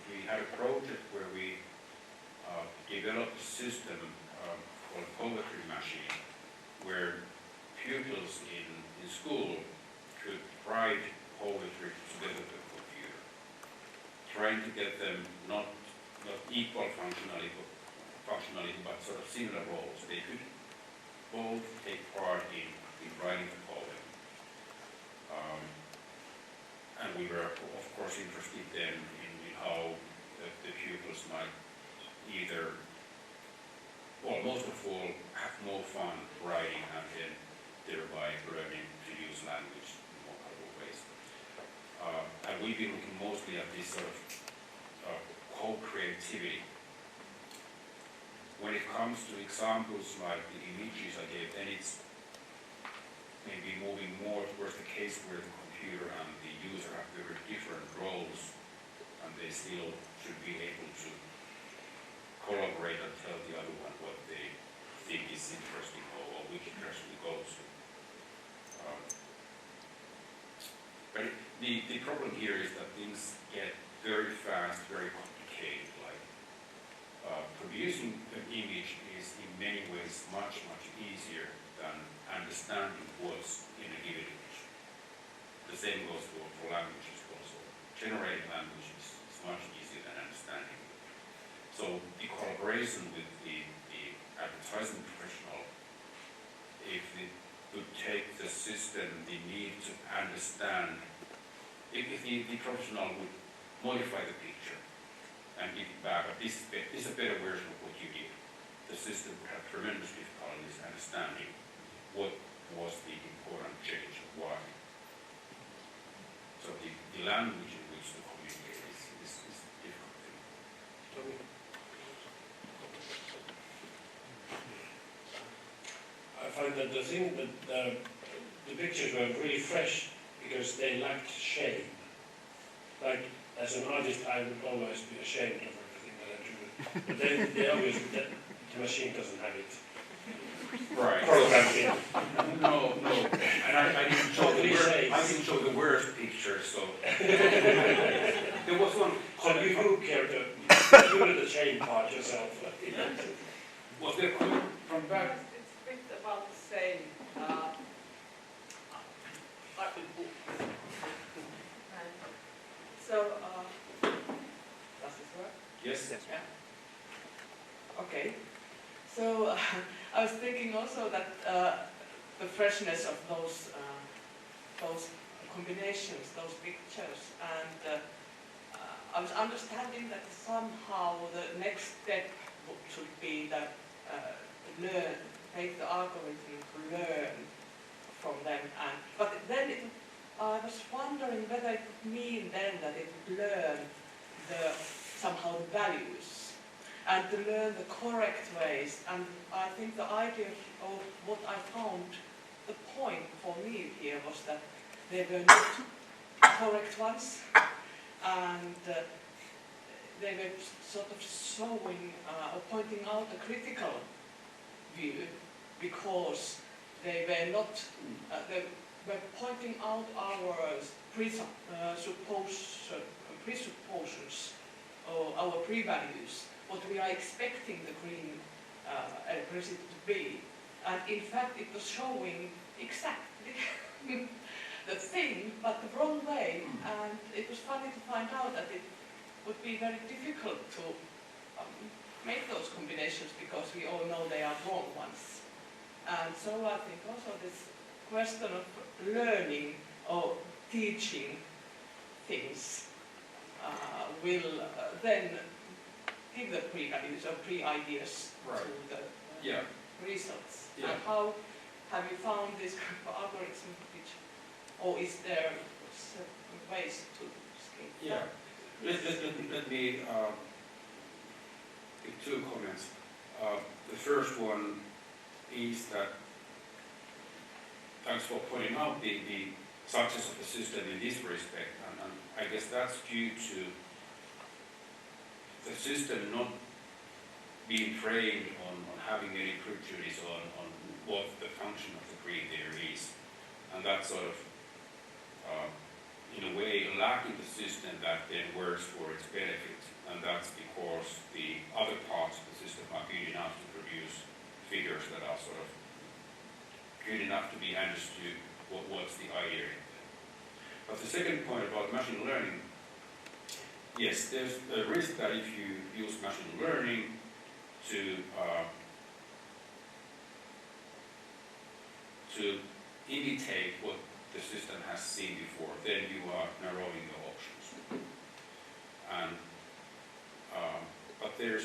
Speaker 3: We had a project where we developed a system called Poetry Machine, where pupils in school could write poetry together with a computer, trying to get them not equal functionality, but sort of similar roles. They could both take part in writing a poem. And we were, of course, interested then in how the pupils might either, well, most of all, have more fun writing and then thereby learning to use language in more other ways. And we've been looking mostly at this sort of co-creativity. When it comes to examples like the images I gave, then it's maybe moving more towards the case where the computer and the user have very different roles, and they still should be able to collaborate and tell the other one what they think is interesting or which direction it goes to. But the problem here is that things get very fast, very complicated. Like producing an image is in many ways much easier than understanding what's in a given image. The same goes for languages also. Generating language is much easier than understanding. So the collaboration with the advertising professional, if it would take the system, the need to understand, if the professional would modify the picture and give it back, this is a better version of what you did. The system would have tremendous difficulties understanding what was the important change and why. So the language in which to communicate is a difficult thing.
Speaker 4: I find that the thing that the pictures were really fresh because they lacked shame. Like, as an artist, I would always be ashamed of everything that I do. But then they obviously, the machine doesn't have it.
Speaker 3: Right.
Speaker 4: Programmed in.
Speaker 3: No. And I didn't show the worst picture, so there was one.
Speaker 4: So you care to do the shame part yourself.
Speaker 3: Was there coming from back?
Speaker 8: It's a bit about the same. So, does this work?
Speaker 3: Yes.
Speaker 8: Yeah. Okay. So I was thinking also that the freshness of those combinations, those pictures, and I was understanding that somehow the next step should be that take the algorithm to learn from them. But then I was wondering whether it would mean then that it would learn somehow the values and to learn the correct ways. And I think the idea of what I found, the point for me here was that they were not correct ones, and they were sort of showing or pointing out a critical view, because they were not, they were pointing out our presuppositions or our pre-values, what we are expecting the green electricity to be. And in fact, it was showing exactly the thing, but the wrong way. And it was funny to find out that it would be very difficult to make those combinations, because we all know they are wrong ones. And so I think also this question of learning or teaching things will then give the pre-values or pre-ideas
Speaker 3: Right.
Speaker 8: to the
Speaker 3: Yeah.
Speaker 8: results.
Speaker 3: Yeah.
Speaker 8: And how have you found this kind of algorithm, or is there certain ways to scale?
Speaker 3: Yeah. Let me give two comments. The first one is that, thanks for pointing out the success of the system in this respect, and I guess that's due to the system not being trained on having any prejudice on what the function of the green theory is, and that sort of in a way lacking the system that then works for its benefit, and that's because the other parts of the system are good enough to produce figures that are sort of good enough to be understood what's the idea in there. But the second point about machine learning, yes, there's a risk that if you use machine learning to imitate what the system has seen before, then you are narrowing your options. And but there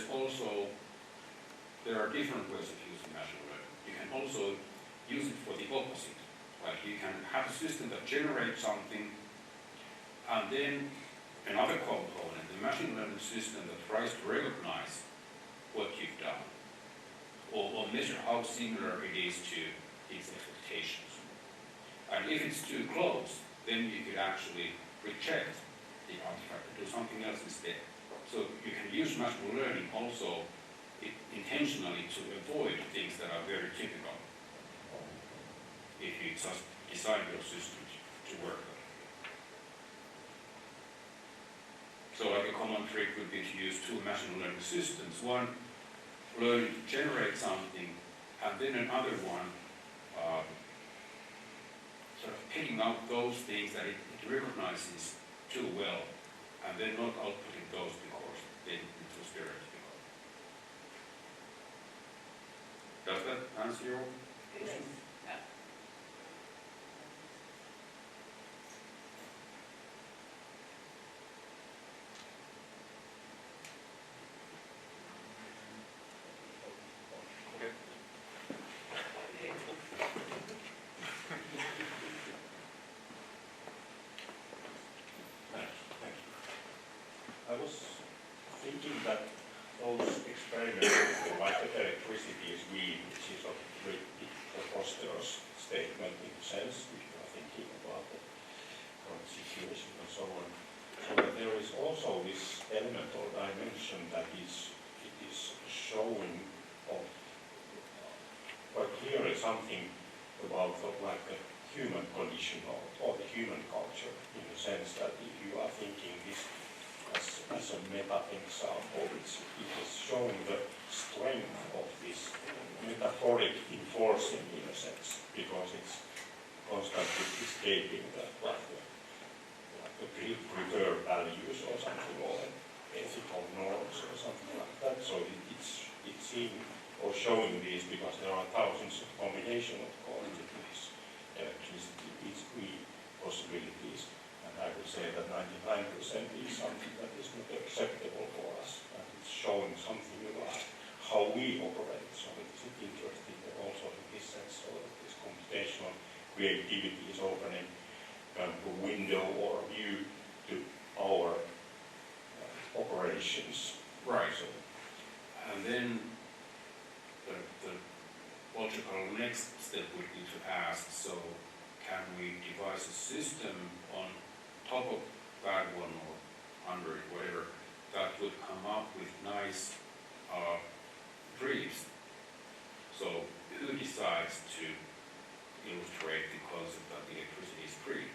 Speaker 3: are different ways of using machine learning. You can also use it for the opposite. Like you can have a system that generates something, and then another component, the machine learning system that tries to recognize what you've done, or measure how similar it is to its expectations. And if it's too close, then you could actually reject the artifact and do something else instead. So you can use machine learning also intentionally to avoid things that are very typical if you just design your system to work. So like a common trick would be to use two machine learning systems. One learning to generate something, and then another one sort of picking out those things that it recognizes too well, and then not outputting those because then it was stereotypical. Does that answer your question?
Speaker 8: Yes.
Speaker 1: I was thinking that those experiments like the electricity is green, which is a pretty preposterous statement in a sense, if you are thinking about the current situation and so on. So that there is also this element or dimension that it is showing quite clearly something about like the human condition or the human culture, in the sense that if you are thinking this as a meta example, it is showing the strength of this metaphoric enforcing in a sense, because it's constantly escaping the preferred values or something, or ethical norms or something like that. So it's seeing or showing these because there are thousands of combinations of course of these electricity, these three possibilities. I would say that 99% is something that is not acceptable for us, and it's showing something about how we operate. So it is interesting also in this sense, so that this computational
Speaker 3: creativity is opening kind of a window or a view to our operations. Right. So, and then the logical next step would be to ask, so can we devise a system on top of that one or under it, whatever, that would come up with nice briefs? So who decides to illustrate the concept that electricity is free?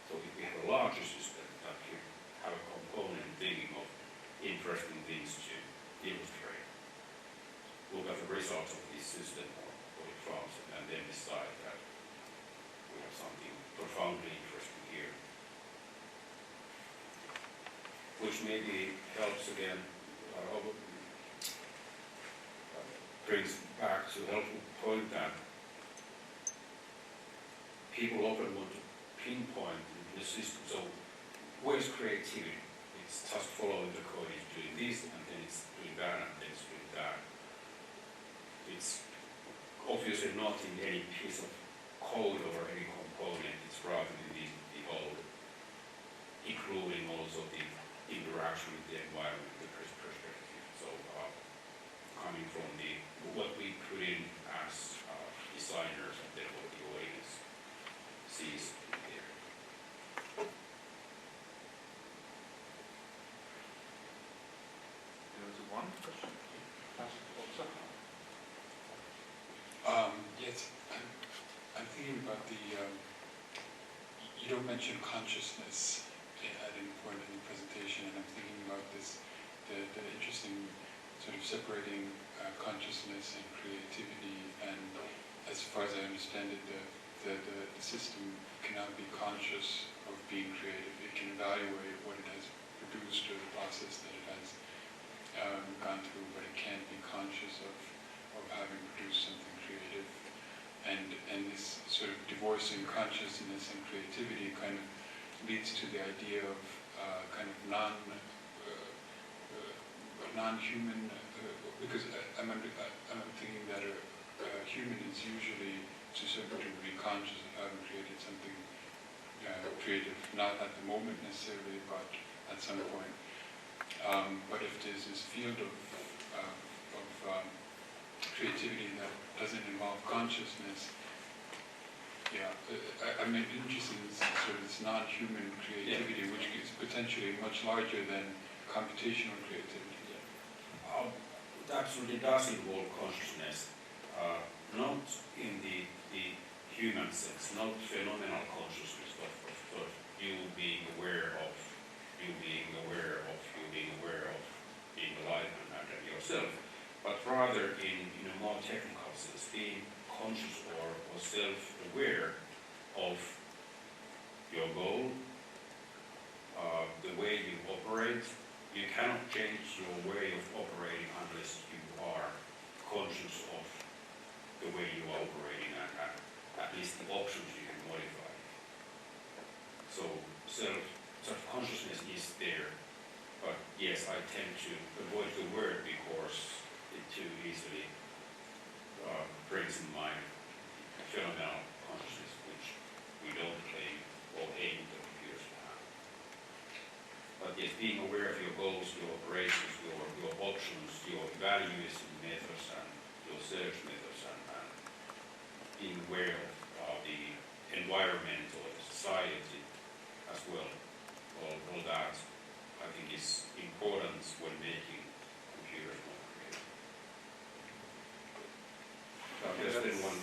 Speaker 3: So if we have a larger system that you have a component thinking of interesting things to illustrate, look at the results of this system or what it found, and then decide that we have something profoundly interesting here. Which maybe helps again, brings back to a helpful point that people often want to pinpoint the system. So where's creativity? It's just following the code, it's doing this, and then it's doing that, and then it's doing that. It's obviously not in any piece of code or any component, it's rather in the whole, including also the interaction with the environment, the perspective. So coming from what we put in as designers and then what the audience sees here.
Speaker 2: There was one question.
Speaker 9: Yes, I'm thinking about the, you don't mention consciousness at any point in the presentation, and I'm thinking about this, the interesting sort of separating consciousness and creativity, and as far as I understand it, the system cannot be conscious of being creative. It can evaluate what it has produced or the process that it has gone through, but it can't be conscious of having produced something creative. And this sort of divorcing consciousness and creativity kind of leads to the idea of kind of non-human, because I'm thinking that a human is usually to a certain degree conscious of having created something creative, not at the moment necessarily, but at some point. But if there's this field of creativity that doesn't involve consciousness, yeah, I'm interested in sort of this non-human creativity, which is potentially much larger than computational creativity.
Speaker 3: Yeah. It actually does involve consciousness, not in the human sense, not phenomenal consciousness of you being aware of you being aware of you being aware of being alive and yourself, but rather in a more technical sense, being conscious or self-aware of your goal, the way you operate. You cannot change your way of operating unless you are conscious of the way you are operating and at least the options you can modify. So self-consciousness is there, but yes, I tend to avoid the word because it too easily brings in mind phenomenal consciousness, which we don't claim or aim the computers to have. But yes, being aware of your goals, your operations, your options, your evaluation methods and your search methods, and being aware of the environment or the society as well. All that I think is important when making computers more creative. There's been one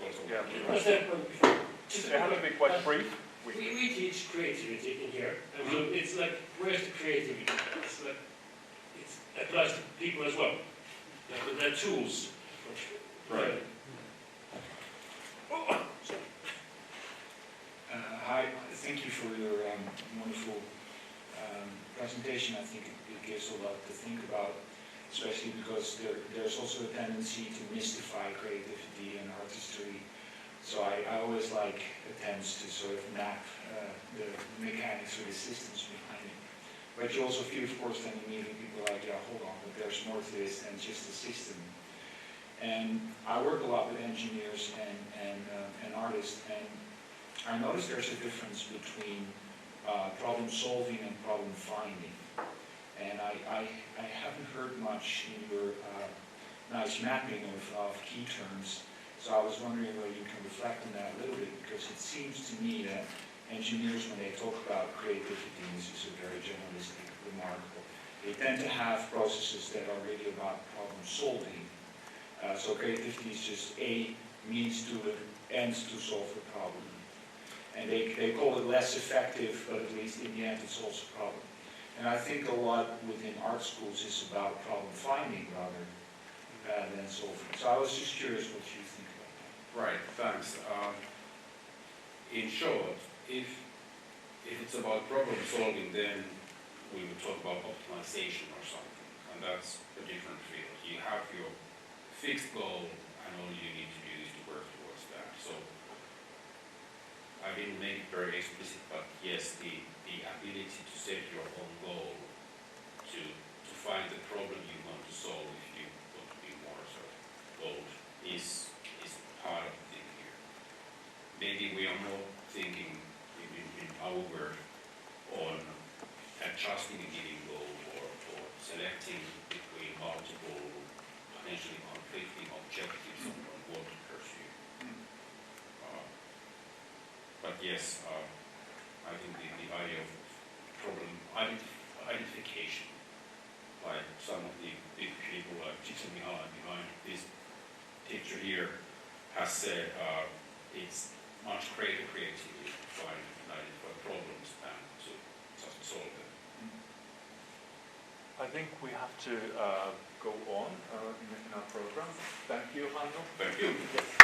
Speaker 3: also.
Speaker 2: Yeah.
Speaker 4: Was there one before?
Speaker 2: It has to be quite brief.
Speaker 4: We teach creativity in here, and so it's like, where's the creativity? It's like, it applies to people as well. They're tools.
Speaker 3: Right.
Speaker 10: Hi, thank you for your wonderful presentation. I think it gives a lot to think about, especially because there's also a tendency to mystify creativity and artistry. So I always like attempts to sort of map the mechanics or the systems behind it. But you also feel, of course, then immediately people are like, yeah, hold on, but there's more to this than just a system. And I work a lot with engineers and artists, and I notice there's a difference between problem solving and problem finding. And I haven't heard much in your nice mapping of key terms, so I was wondering whether you can reflect on that a little bit, because it seems to me that engineers, when they talk about creativity, and this is a very generalistic remark, they tend to have processes that are really about problem solving. So creativity is just a means to an ends to solve the problem. And they call it less effective, but at least in the end it solves the problem. And I think a lot within art schools is about problem finding rather than solving. So I was just curious what you think about that.
Speaker 3: Right, thanks. In short, if it's about problem solving, then we would talk about optimization or something, and that's a different field. You have your fixed goal, and all you need to do is to work towards that. So I didn't make it very explicit, but yes, the ability to set your own goal, to find the problem you want to solve if you want to be more sort of bold, is part of the thing here. Maybe we are more thinking in our work on adjusting a given goal or selecting between multiple potentially conflicting objectives on what to pursue. But yes, I think the idea of problem identification, like some of the big people like Csikszentmihalyi behind this picture here has said, it's much greater creativity to find and identify problems than to just solve them.
Speaker 2: I think we have to go on in our program. Thank you, Hannu.
Speaker 3: Thank you.